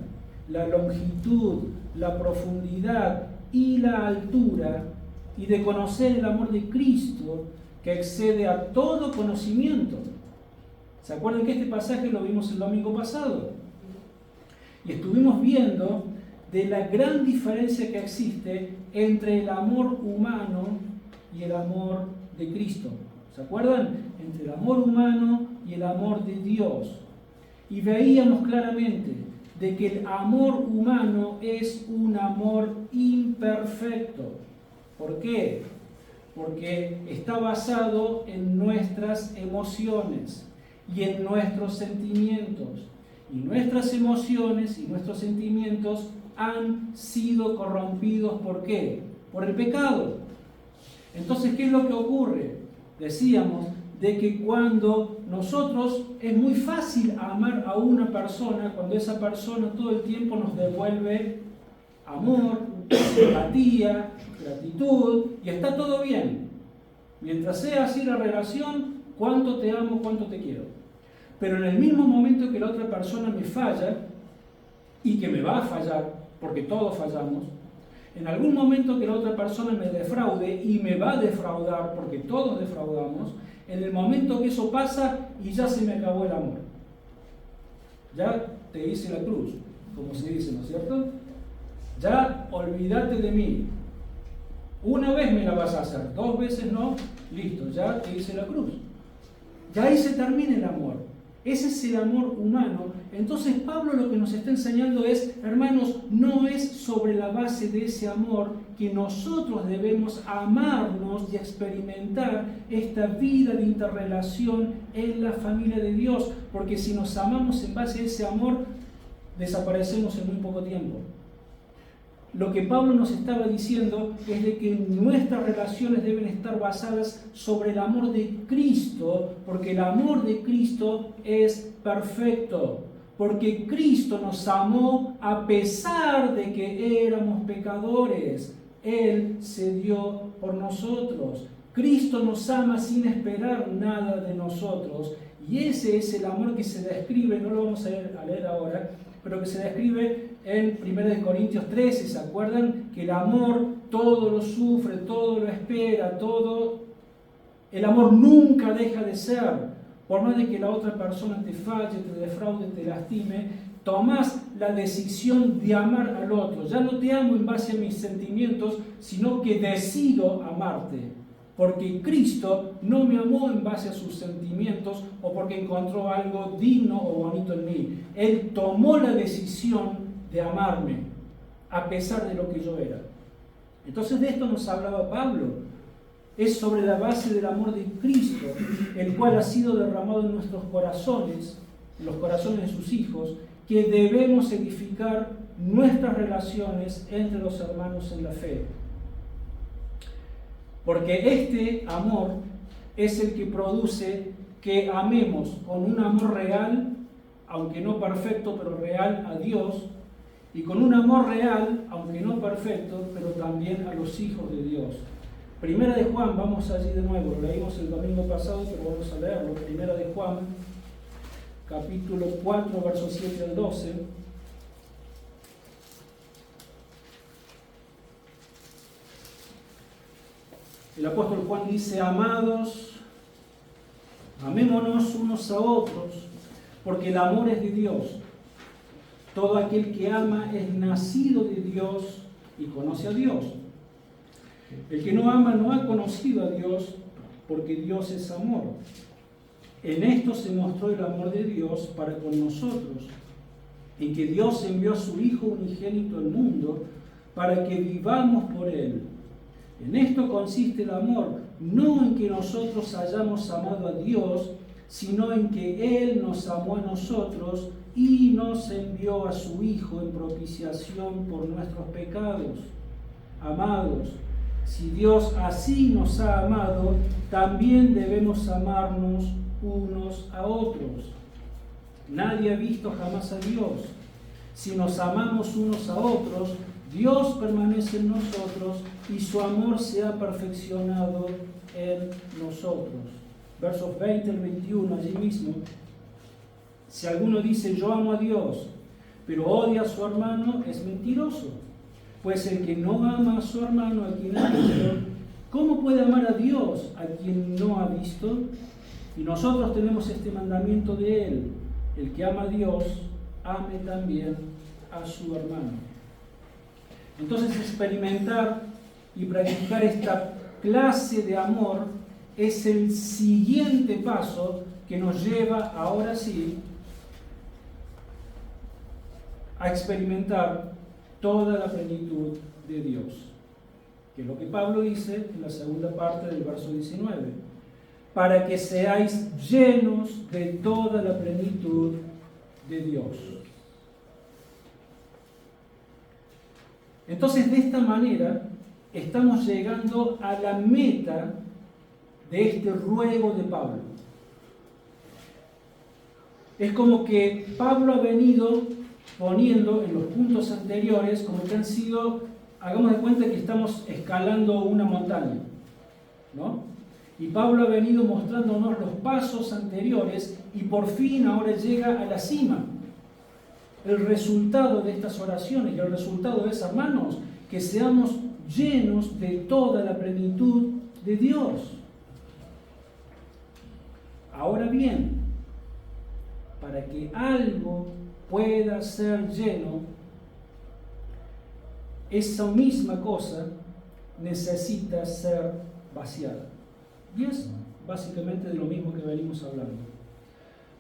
la longitud, la profundidad y la altura, y de conocer el amor de Cristo, que excede a todo conocimiento. ¿Se acuerdan que este pasaje lo vimos el domingo pasado? Y estuvimos viendo de la gran diferencia que existe entre el amor humano y el amor de Cristo. ¿Se acuerdan? Entre el amor humano y el amor de Dios. Y veíamos claramente de que el amor humano es un amor imperfecto. ¿Por qué? Porque está basado en nuestras emociones y en nuestros sentimientos. Y nuestras emociones y nuestros sentimientos han sido corrompidos, ¿por qué? Por el pecado. Entonces, ¿qué es lo que ocurre? Decíamos de que cuando nosotros, es muy fácil amar a una persona cuando esa persona todo el tiempo nos devuelve amor, simpatía, gratitud, y está todo bien. Mientras sea así la relación, cuánto te amo, cuánto te quiero. Pero en el mismo momento que la otra persona me falla, y que me va a fallar, porque todos fallamos, en algún momento que la otra persona me defraude, y me va a defraudar, porque todos defraudamos, en el momento que eso pasa, y ya se me acabó el amor. Ya te hice la cruz, como se dice, ¿no es cierto? Ya olvídate de mí. Una vez me la vas a hacer, 2 veces no, listo, ya te hice la cruz. Ya ahí se termina el amor. Ese es el amor humano. Entonces Pablo lo que nos está enseñando es, hermanos, no es sobre la base de ese amor que nosotros debemos amarnos y experimentar esta vida de interrelación en la familia de Dios, porque si nos amamos en base a ese amor, desaparecemos en muy poco tiempo. Lo que Pablo nos estaba diciendo es de que nuestras relaciones deben estar basadas sobre el amor de Cristo, porque el amor de Cristo es perfecto, porque Cristo nos amó a pesar de que éramos pecadores. Él se dio por nosotros. Cristo nos ama sin esperar nada de nosotros, y ese es el amor que se describe, no lo vamos a leer ahora, pero que se describe en 1 Corintios 13, ¿se acuerdan? Que el amor todo lo sufre, todo lo espera, el amor nunca deja de ser. Por más de que la otra persona te falle, te defraude, te lastime, tomás la decisión de amar al otro. Ya no te amo en base a mis sentimientos, sino que decido amarte. Porque Cristo no me amó en base a sus sentimientos o porque encontró algo digno o bonito en mí. Él tomó la decisión de amarme, a pesar de lo que yo era. Entonces de esto nos hablaba Pablo. Es sobre la base del amor de Cristo, el cual ha sido derramado en nuestros corazones, en los corazones de sus hijos, que debemos edificar nuestras relaciones entre los hermanos en la fe. Porque este amor es el que produce que amemos con un amor real, aunque no perfecto, pero real, a Dios, y con un amor real, aunque no perfecto, pero también a los hijos de Dios. Primera de Juan, vamos allí de nuevo, lo leímos el domingo pasado, pero vamos a leerlo. Primera de Juan, capítulo 4, versos 7 al 12. El apóstol Juan dice: amados, amémonos unos a otros, porque el amor es de Dios. Todo aquel que ama es nacido de Dios y conoce a Dios. El que no ama no ha conocido a Dios, porque Dios es amor. En esto se mostró el amor de Dios para con nosotros, en que Dios envió a su Hijo unigénito al mundo para que vivamos por Él. En esto consiste el amor, no en que nosotros hayamos amado a Dios, sino en que Él nos amó a nosotros y nos envió a su Hijo en propiciación por nuestros pecados. Amados, si Dios así nos ha amado, también debemos amarnos unos a otros. Nadie ha visto jamás a Dios. Si nos amamos unos a otros, Dios permanece en nosotros y su amor se ha perfeccionado en nosotros. Versos 20 al 21, allí mismo. Si alguno dice: yo amo a Dios, pero odia a su hermano, es mentiroso. Pues el que no ama a su hermano a quien ha visto, ¿cómo puede amar a Dios a quien no ha visto? Y nosotros tenemos este mandamiento de Él: el que ama a Dios, ame también a su hermano. Entonces, experimentar y practicar esta clase de amor es el siguiente paso que nos lleva, ahora sí, a experimentar toda la plenitud de Dios. Que es lo que Pablo dice en la segunda parte del verso 19. Para que seáis llenos de toda la plenitud de Dios. Entonces, de esta manera, estamos llegando a la meta de este ruego de Pablo. Es como que Pablo ha venido poniendo en los puntos anteriores, como que han sido, hagamos de cuenta que estamos escalando una montaña, ¿no? Y Pablo ha venido mostrándonos los pasos anteriores y por fin ahora llega a la cima. El resultado de estas oraciones y el resultado es, hermanos, que seamos llenos de toda la plenitud de Dios. Ahora bien, para que algo pueda ser lleno, esa misma cosa necesita ser vaciada. Y es básicamente de lo mismo que venimos hablando.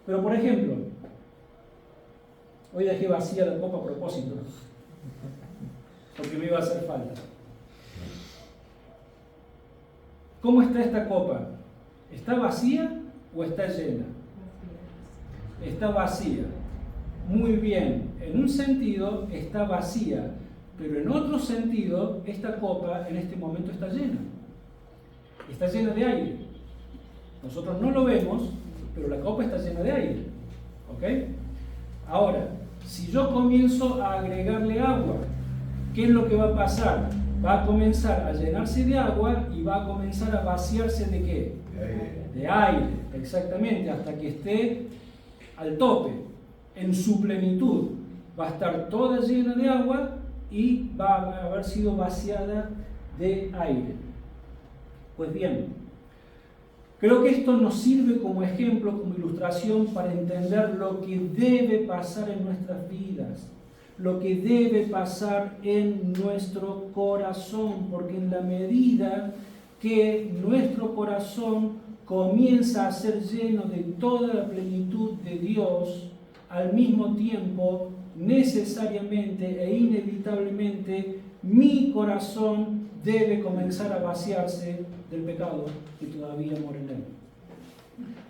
Pero por ejemplo, hoy dejé vacía la copa a propósito, porque me iba a hacer falta. ¿Cómo está esta copa? ¿Está vacía o está llena? Está vacía. Muy bien, en un sentido está vacía, pero en otro sentido esta copa en este momento está llena. Está llena de aire. Nosotros no lo vemos, pero la copa está llena de aire. ¿Ok? Ahora, si yo comienzo a agregarle agua, ¿qué es lo que va a pasar? Va a comenzar a llenarse de agua y va a comenzar a vaciarse ¿de qué? De aire. De aire, exactamente, hasta que esté al tope, en su plenitud. Va a estar toda llena de agua y va a haber sido vaciada de aire. Pues bien, creo que esto nos sirve como ejemplo, como ilustración para entender lo que debe pasar en nuestras vidas, lo que debe pasar en nuestro corazón, porque en la medida que nuestro corazón comienza a ser lleno de toda la plenitud de Dios, al mismo tiempo, necesariamente e inevitablemente, mi corazón debe comenzar a vaciarse del pecado que todavía mora en él.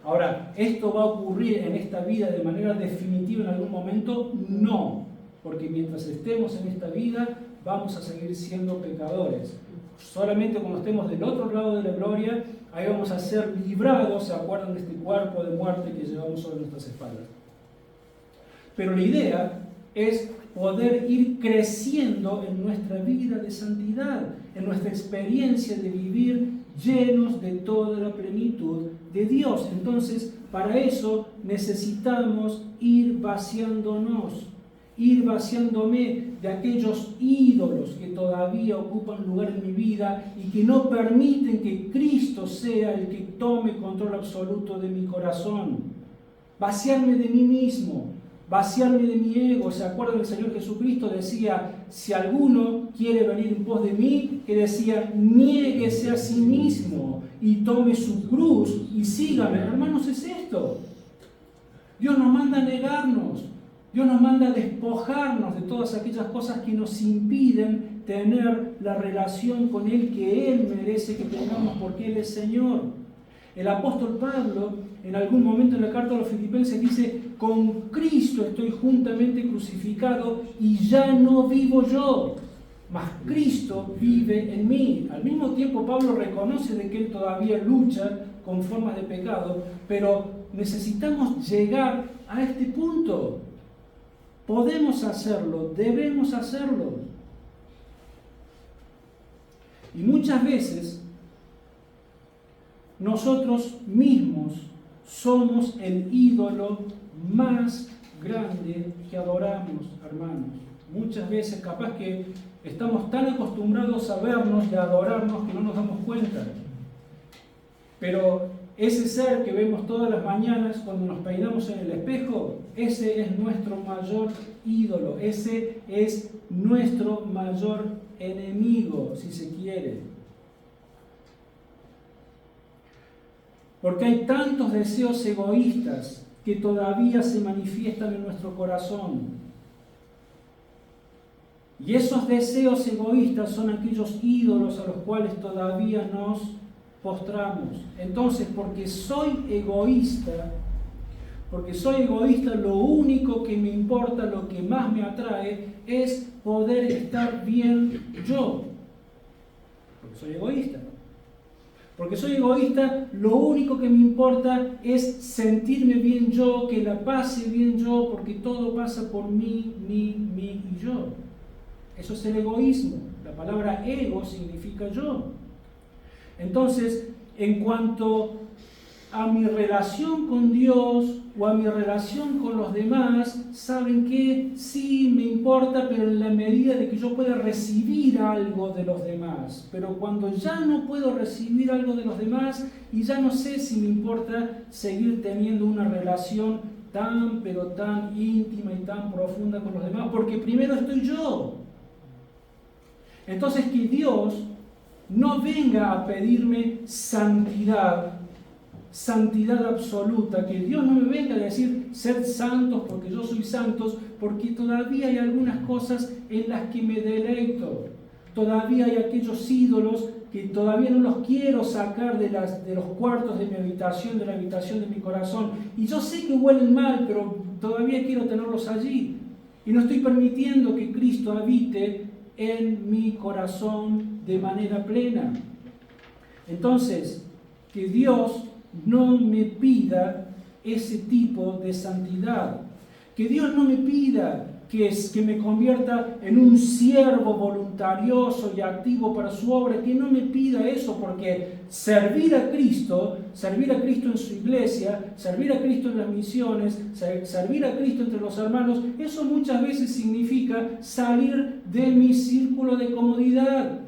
Ahora, ¿esto va a ocurrir en esta vida de manera definitiva en algún momento? No, porque mientras estemos en esta vida vamos a seguir siendo pecadores. Solamente cuando estemos del otro lado de la gloria, ahí vamos a ser librados, ¿se acuerdan de este cuerpo de muerte que llevamos sobre nuestras espaldas? Pero la idea es poder ir creciendo en nuestra vida de santidad, en nuestra experiencia de vivir llenos de toda la plenitud de Dios. Entonces, para eso necesitamos ir vaciándonos, ir vaciándome de aquellos ídolos que todavía ocupan lugar en mi vida y que no permiten que Cristo sea el que tome control absoluto de mi corazón. Vaciarme de mí mismo, vaciarme de mi ego. ¿Se acuerdan? El Señor Jesucristo decía, si alguno quiere venir en pos de mí, que decía, niéguese a sí mismo y tome su cruz y sígame. Hermanos, es esto. Dios nos manda a negarnos. Dios nos manda a despojarnos de todas aquellas cosas que nos impiden tener la relación con Él que Él merece que tengamos, porque Él es Señor. El apóstol Pablo, en algún momento en la carta a los Filipenses, dice, con Cristo estoy juntamente crucificado y ya no vivo yo, mas Cristo vive en mí. Al mismo tiempo, Pablo reconoce de que él todavía lucha con formas de pecado, pero necesitamos llegar a este punto. Podemos hacerlo, debemos hacerlo. Y muchas veces nosotros mismos somos el ídolo más grande que adoramos, hermanos. Muchas veces capaz que estamos tan acostumbrados a vernos y a adorarnos que no nos damos cuenta. Pero ese ser que vemos todas las mañanas cuando nos peinamos en el espejo, ese es nuestro mayor ídolo, ese es nuestro mayor enemigo, si se quiere. Porque hay tantos deseos egoístas que todavía se manifiestan en nuestro corazón. Y esos deseos egoístas son aquellos ídolos a los cuales todavía nos postramos. Entonces, porque soy egoísta, lo único que me importa, lo que más me atrae, es poder estar bien yo. Porque soy egoísta. Porque soy egoísta, lo único que me importa es sentirme bien yo, que la pase bien yo, porque todo pasa por mí y yo. Eso es el egoísmo. La palabra ego significa yo. Entonces, en cuanto a mi relación con Dios o a mi relación con los demás, saben que sí me importa, pero en la medida de que yo pueda recibir algo de los demás. Pero cuando ya no puedo recibir algo de los demás y ya no sé si me importa seguir teniendo una relación tan, pero tan íntima y tan profunda con los demás, porque primero estoy yo. Entonces, que Dios no venga a pedirme santidad absoluta, que Dios no me venga a decir sed santos porque yo soy santos, porque todavía hay algunas cosas en las que me deleito, todavía hay aquellos ídolos que todavía no los quiero sacar de los cuartos de mi habitación, de la habitación de mi corazón, y yo sé que huelen mal, pero todavía quiero tenerlos allí, y no estoy permitiendo que Cristo habite en mi corazón de manera plena. Entonces, que Dios no me pida ese tipo de santidad. Que Dios no me pida que me convierta en un siervo voluntarioso y activo para su obra. Que no me pida eso, porque servir a Cristo en su iglesia, servir a Cristo en las misiones, servir a Cristo entre los hermanos, eso muchas veces significa salir de mi círculo de comodidad.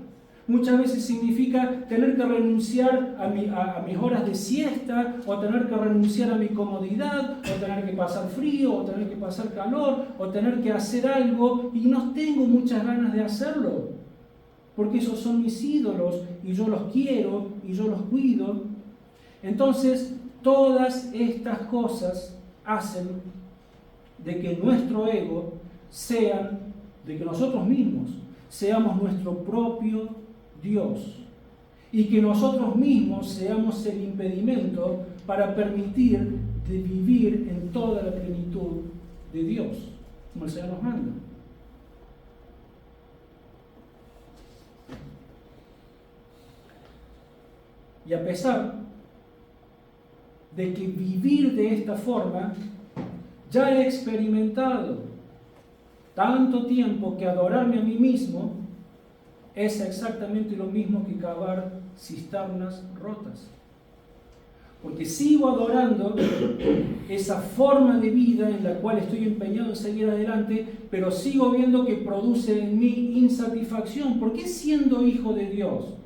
Muchas veces significa tener que renunciar a mis horas de siesta, o tener que renunciar a mi comodidad, o tener que pasar frío, o tener que pasar calor, o tener que hacer algo, y no tengo muchas ganas de hacerlo, porque esos son mis ídolos, y yo los quiero, y yo los cuido. Entonces, todas estas cosas hacen de que nuestro ego de que nosotros mismos seamos nuestro propio Dios, y que nosotros mismos seamos el impedimento para permitir de vivir en toda la plenitud de Dios, como el Señor nos manda. Y a pesar de que vivir de esta forma, ya he experimentado tanto tiempo que adorarme a mí mismo es exactamente lo mismo que cavar cisternas rotas. Porque sigo adorando esa forma de vida en la cual estoy empeñado en seguir adelante, pero sigo viendo que produce en mí insatisfacción. ¿Por qué siendo hijo de Dios?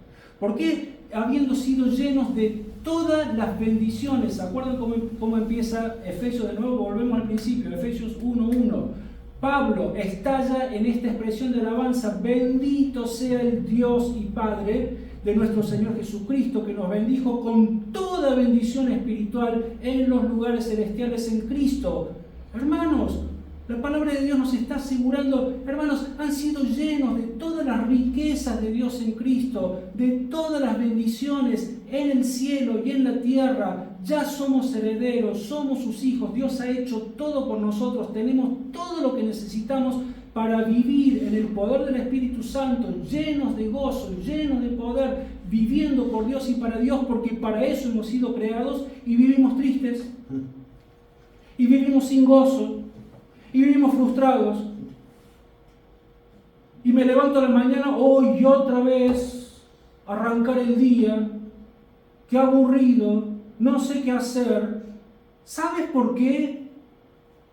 ¿Por qué habiendo sido llenos de todas las bendiciones? ¿Se acuerdan cómo empieza Efesios? De nuevo volvemos al principio, Efesios 1:1. Pablo estalla en esta expresión de alabanza: bendito sea el Dios y Padre de nuestro Señor Jesucristo, que nos bendijo con toda bendición espiritual en los lugares celestiales en Cristo. Hermanos, la palabra de Dios nos está asegurando, hermanos, han sido llenos de todas las riquezas de Dios en Cristo, de todas las bendiciones en el cielo y en la tierra. Ya somos herederos, somos sus hijos, Dios ha hecho todo por nosotros, tenemos todo lo que necesitamos para vivir en el poder del Espíritu Santo, llenos de gozo, llenos de poder, viviendo por Dios y para Dios, porque para eso hemos sido creados, y vivimos tristes, y vivimos sin gozo, y vivimos frustrados. Y me levanto a la mañana, hoy y otra vez, arrancar el día, qué aburrido, no sé qué hacer. ¿Sabes por qué?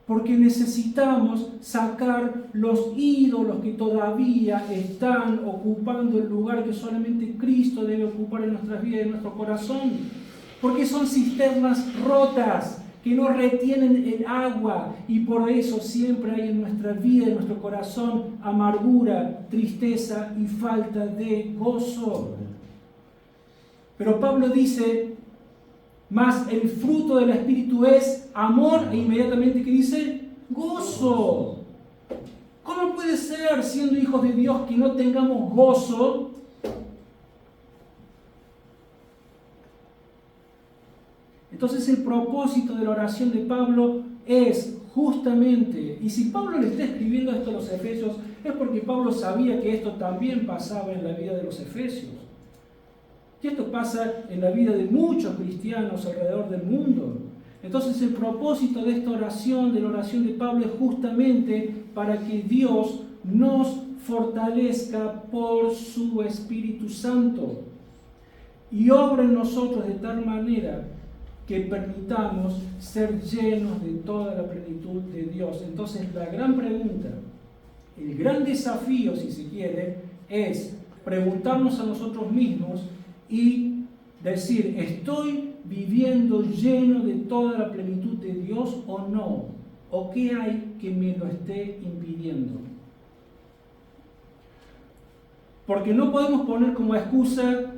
Porque necesitamos sacar los ídolos que todavía están ocupando el lugar que solamente Cristo debe ocupar en nuestras vidas y en nuestro corazón. Porque son cisternas rotas que no retienen el agua, y por eso siempre hay en nuestra vida, en nuestro corazón, amargura, tristeza y falta de gozo. Pero Pablo dice: mas el fruto del Espíritu es amor, e inmediatamente que dice gozo. ¿Cómo puede ser, siendo hijos de Dios, que no tengamos gozo? Entonces el propósito de la oración de Pablo es justamente, y si Pablo le está escribiendo esto a los efesios, es porque Pablo sabía que esto también pasaba en la vida de los efesios. Que esto pasa en la vida de muchos cristianos alrededor del mundo. Entonces el propósito de esta oración, de la oración de Pablo, es justamente para que Dios nos fortalezca por su Espíritu Santo y obra en nosotros de tal manera que permitamos ser llenos de toda la plenitud de Dios. Entonces la gran pregunta, el gran desafío, si se quiere, es preguntarnos a nosotros mismos y decir, ¿estoy viviendo lleno de toda la plenitud de Dios o no? ¿O qué hay que me lo esté impidiendo? Porque no podemos poner como excusa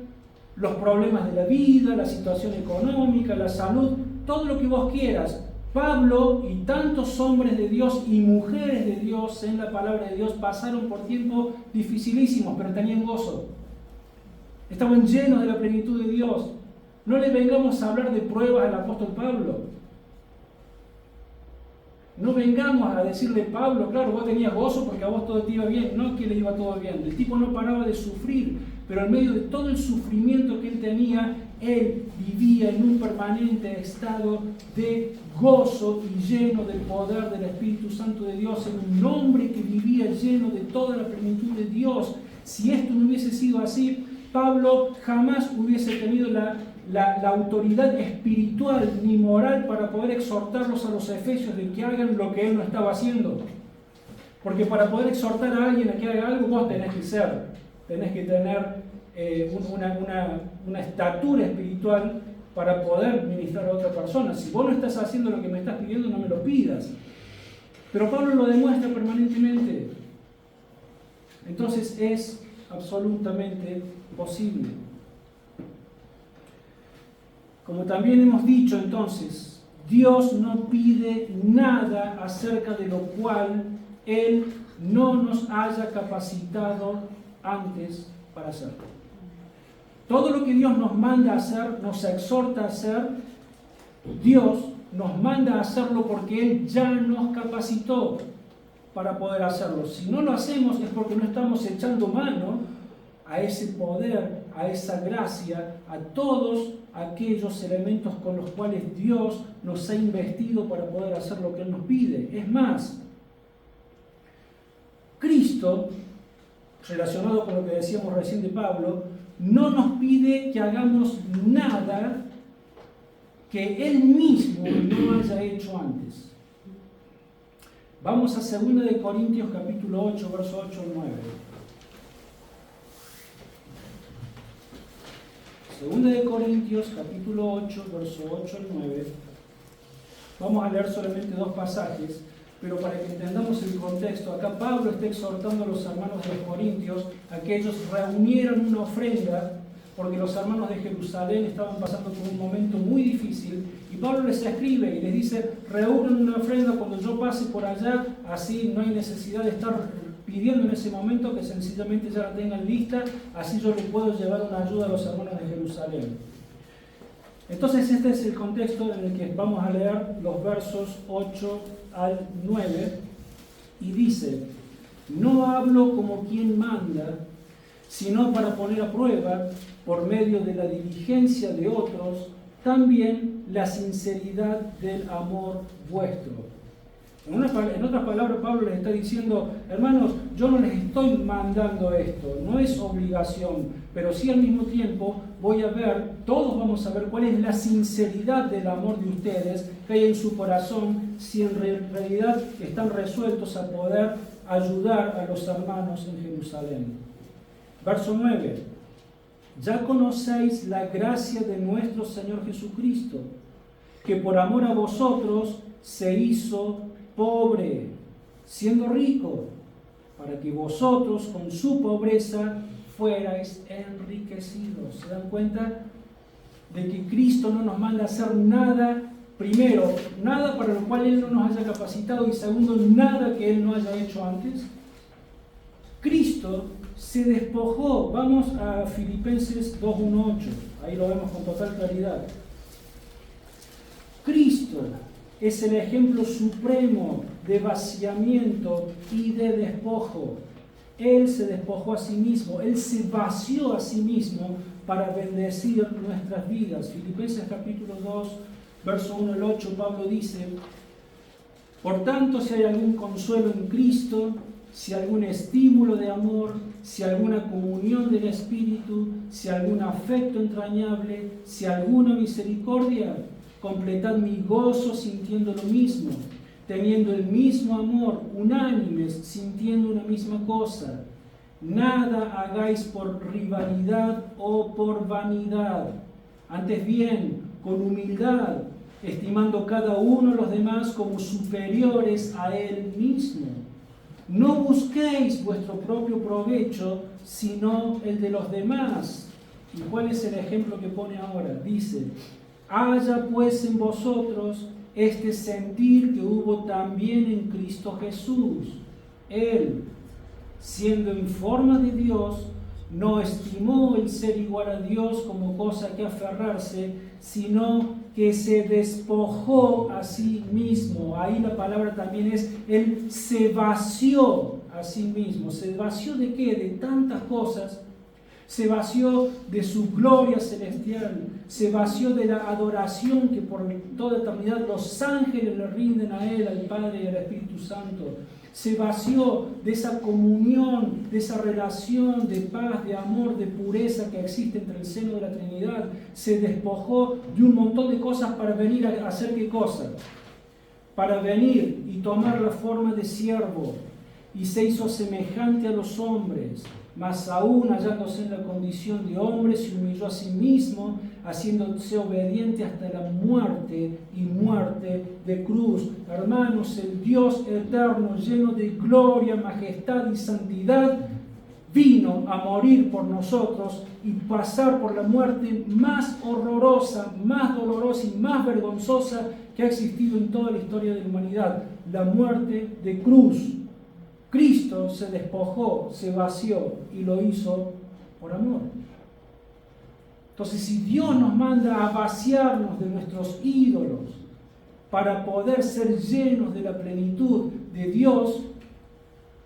los problemas de la vida, la situación económica, la salud, todo lo que vos quieras. Pablo y tantos hombres de Dios y mujeres de Dios en la palabra de Dios pasaron por tiempos dificilísimos, pero tenían gozo. Estaban llenos de la plenitud de Dios. No le vengamos a hablar de pruebas al apóstol Pablo. No vengamos a decirle, Pablo, claro, vos tenías gozo porque a vos todo te iba bien. No que le iba todo bien. El tipo no paraba de sufrir, pero en medio de todo el sufrimiento que él tenía, él vivía en un permanente estado de gozo y lleno del poder del Espíritu Santo de Dios, en un hombre que vivía lleno de toda la plenitud de Dios. Si esto no hubiese sido así, Pablo jamás hubiese tenido la autoridad espiritual ni moral para poder exhortarlos a los efesios de que hagan lo que él no estaba haciendo. Porque para poder exhortar a alguien a que haga algo, vos tenés que tener una estatura espiritual para poder ministrar a otra persona. Si vos no estás haciendo lo que me estás pidiendo, no me lo pidas. Pero Pablo lo demuestra permanentemente. Entonces es absolutamente posible. Como también hemos dicho entonces, Dios no pide nada acerca de lo cual Él no nos haya capacitado antes para hacerlo. Todo lo que Dios nos manda a hacer, nos exhorta a hacer, Dios nos manda a hacerlo porque Él ya nos capacitó para poder hacerlo. Si no lo hacemos es porque no estamos echando mano a ese poder, a esa gracia, a todos aquellos elementos con los cuales Dios nos ha investido para poder hacer lo que Él nos pide. Es más, Cristo, relacionado con lo que decíamos recién de Pablo, no nos pide que hagamos nada que Él mismo no haya hecho antes. Vamos a 2 Corintios capítulo 8, verso 8 al 9. 2 Corintios capítulo 8, verso 8 al 9. Vamos a leer solamente 2 pasajes, pero para que entendamos el contexto, acá Pablo está exhortando a los hermanos de los Corintios a que ellos reunieran una ofrenda, porque los hermanos de Jerusalén estaban pasando por un momento muy difícil, y Pablo les escribe y les dice, reúnan una ofrenda cuando yo pase por allá, así no hay necesidad de estar pidiendo en ese momento, que sencillamente ya la tengan lista, así yo les puedo llevar una ayuda a los hermanos de Jerusalén. Entonces este es el contexto en el que vamos a leer los versos 8 al 9, y dice, no hablo como quien manda, sino para poner a prueba, por medio de la diligencia de otros, también la sinceridad del amor vuestro. En otras palabras, Pablo les está diciendo, hermanos, yo no les estoy mandando esto, no es obligación, pero sí al mismo tiempo voy a ver, todos vamos a ver cuál es la sinceridad del amor de ustedes que hay en su corazón, si en realidad están resueltos a poder ayudar a los hermanos en Jerusalén. Verso 9. Ya conocéis la gracia de nuestro Señor Jesucristo, que por amor a vosotros se hizo pobre, siendo rico, para que vosotros con su pobreza fuerais enriquecidos. ¿Se dan cuenta de que Cristo no nos manda a hacer nada? Primero, nada para lo cual Él no nos haya capacitado, y segundo, nada que Él no haya hecho antes. Cristo se despojó. Vamos a Filipenses 2:1-8, ahí lo vemos con total claridad. Cristo es el ejemplo supremo de vaciamiento y de despojo. Él se despojó a sí mismo, Él se vació a sí mismo para bendecir nuestras vidas. Filipenses capítulo 2, verso 1 al 8, Pablo dice: por tanto, si hay algún consuelo en Cristo, si algún estímulo de amor, si alguna comunión del Espíritu, si algún afecto entrañable, si alguna misericordia, completad mi gozo sintiendo lo mismo, teniendo el mismo amor, unánimes, sintiendo una misma cosa. Nada hagáis por rivalidad o por vanidad, antes bien, con humildad, estimando cada uno a los demás como superiores a él mismo. No busquéis vuestro propio provecho, sino el de los demás. ¿Y cuál es el ejemplo que pone ahora? Dice: haya pues en vosotros este sentir que hubo también en Cristo Jesús. Él, siendo en forma de Dios, no estimó el ser igual a Dios como cosa que aferrarse, sino que se despojó a sí mismo. Ahí la palabra también es: Él se vació a sí mismo. ¿Se vació de qué? De tantas cosas. Se vació de su gloria celestial, se vació de la adoración que por toda eternidad los ángeles le rinden a Él, al Padre y al Espíritu Santo. Se vació de esa comunión, de esa relación de paz, de amor, de pureza que existe entre el seno de la Trinidad. Se despojó de un montón de cosas para venir a hacer ¿qué cosa? Para venir y tomar la forma de siervo, y se hizo semejante a los hombres. Mas aún hallándose en la condición de hombre, se humilló a sí mismo, haciéndose obediente hasta la muerte y muerte de cruz. Hermanos, el Dios eterno, lleno de gloria, majestad y santidad, vino a morir por nosotros y pasar por la muerte más horrorosa, más dolorosa y más vergonzosa que ha existido en toda la historia de la humanidad: la muerte de cruz. Cristo se despojó, se vació y lo hizo por amor. Entonces, si Dios nos manda a vaciarnos de nuestros ídolos para poder ser llenos de la plenitud de Dios,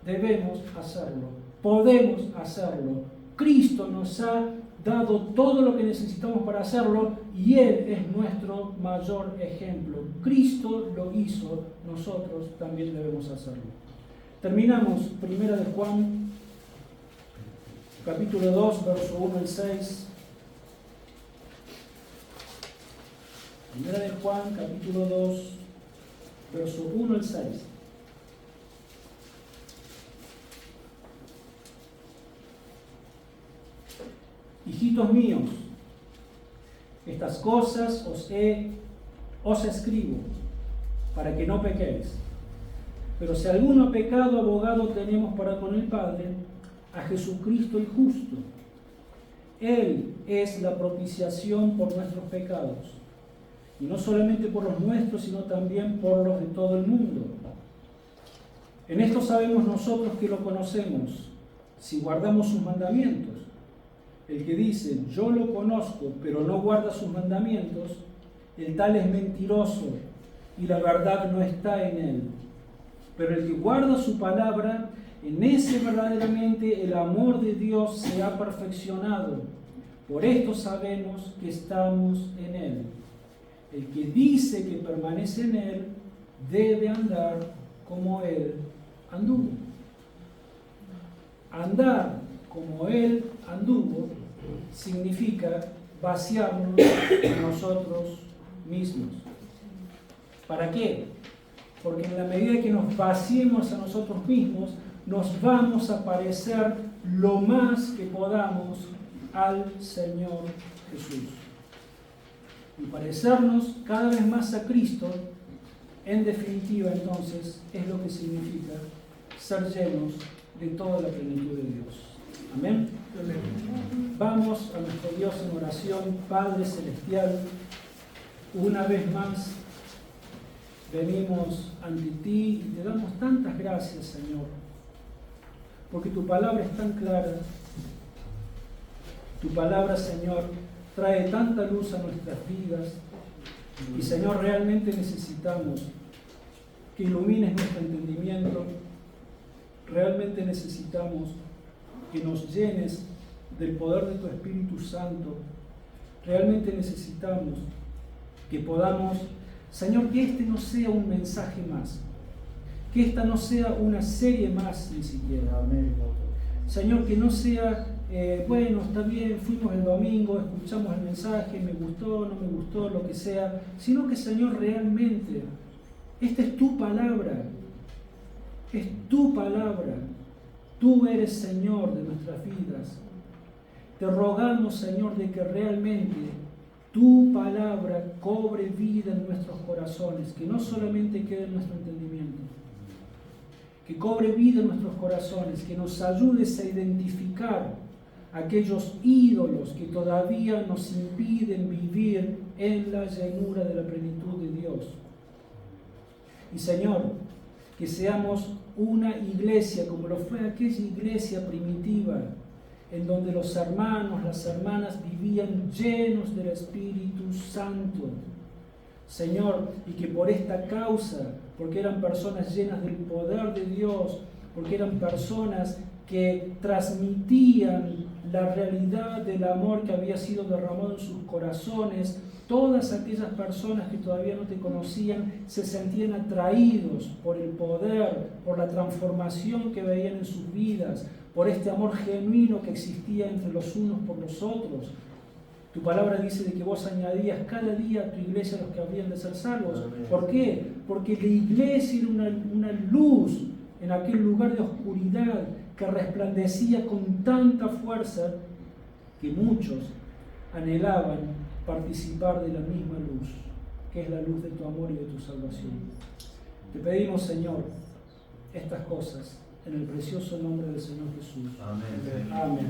debemos hacerlo, podemos hacerlo. Cristo nos ha dado todo lo que necesitamos para hacerlo y Él es nuestro mayor ejemplo. Cristo lo hizo, nosotros también debemos hacerlo. Terminamos, 1 de Juan, capítulo 2, verso 1 al 6. 1 de Juan, capítulo 2, verso 1 al 6. Hijitos míos, estas cosas os escribo para que no pequéis. Pero si alguno ha pecado, abogado tenemos para con el Padre, a Jesucristo el justo. Él es la propiciación por nuestros pecados, y no solamente por los nuestros, sino también por los de todo el mundo. En esto sabemos nosotros que lo conocemos, si guardamos sus mandamientos. El que dice, yo lo conozco, pero no guarda sus mandamientos, el tal es mentiroso, y la verdad no está en él. Pero el que guarda su palabra, en ese verdaderamente el amor de Dios se ha perfeccionado. Por esto sabemos que estamos en Él. El que dice que permanece en Él, debe andar como Él anduvo. Andar como Él anduvo significa vaciarnos de nosotros mismos. ¿Para qué? Porque en la medida que nos vaciemos a nosotros mismos, nos vamos a parecer lo más que podamos al Señor Jesús. Y parecernos cada vez más a Cristo, en definitiva, entonces, es lo que significa ser llenos de toda la plenitud de Dios. Amén. Vamos a nuestro Dios en oración. Padre Celestial, una vez más venimos ante ti y te damos tantas gracias, Señor, porque tu palabra es tan clara. Tu palabra, Señor, trae tanta luz a nuestras vidas. Y, Señor, realmente necesitamos que ilumines nuestro entendimiento. Realmente necesitamos que nos llenes del poder de tu Espíritu Santo. Realmente necesitamos que podamos, Señor, que este no sea un mensaje más, que esta no sea una serie más ni siquiera. Amén. Señor, que no sea, bueno, está bien, fuimos el domingo, escuchamos el mensaje, me gustó, no me gustó, lo que sea, sino que, Señor, realmente, esta es tu palabra, es tu palabra. Tú eres Señor de nuestras vidas. Te rogamos, Señor, de que realmente tu palabra cobre vida en nuestros corazones, que no solamente quede en nuestro entendimiento, que cobre vida en nuestros corazones, que nos ayudes a identificar aquellos ídolos que todavía nos impiden vivir en la llenura de la plenitud de Dios. Y, Señor, que seamos una iglesia como lo fue aquella iglesia primitiva, en donde los hermanos, las hermanas vivían llenos del Espíritu Santo. Señor, y que por esta causa, porque eran personas llenas del poder de Dios, porque eran personas que transmitían la realidad del amor que había sido derramado en sus corazones, todas aquellas personas que todavía no te conocían se sentían atraídos por el poder, por la transformación que veían en sus vidas, por este amor genuino que existía entre los unos por los otros. Tu palabra dice de que vos añadías cada día a tu iglesia a los que habían de ser salvos. ¿Por qué? Porque la iglesia era una luz en aquel lugar de oscuridad que resplandecía con tanta fuerza que muchos anhelaban participar de la misma luz, que es la luz de tu amor y de tu salvación. Te pedimos, Señor, estas cosas en el precioso nombre del Señor Jesús. Amén. Amén.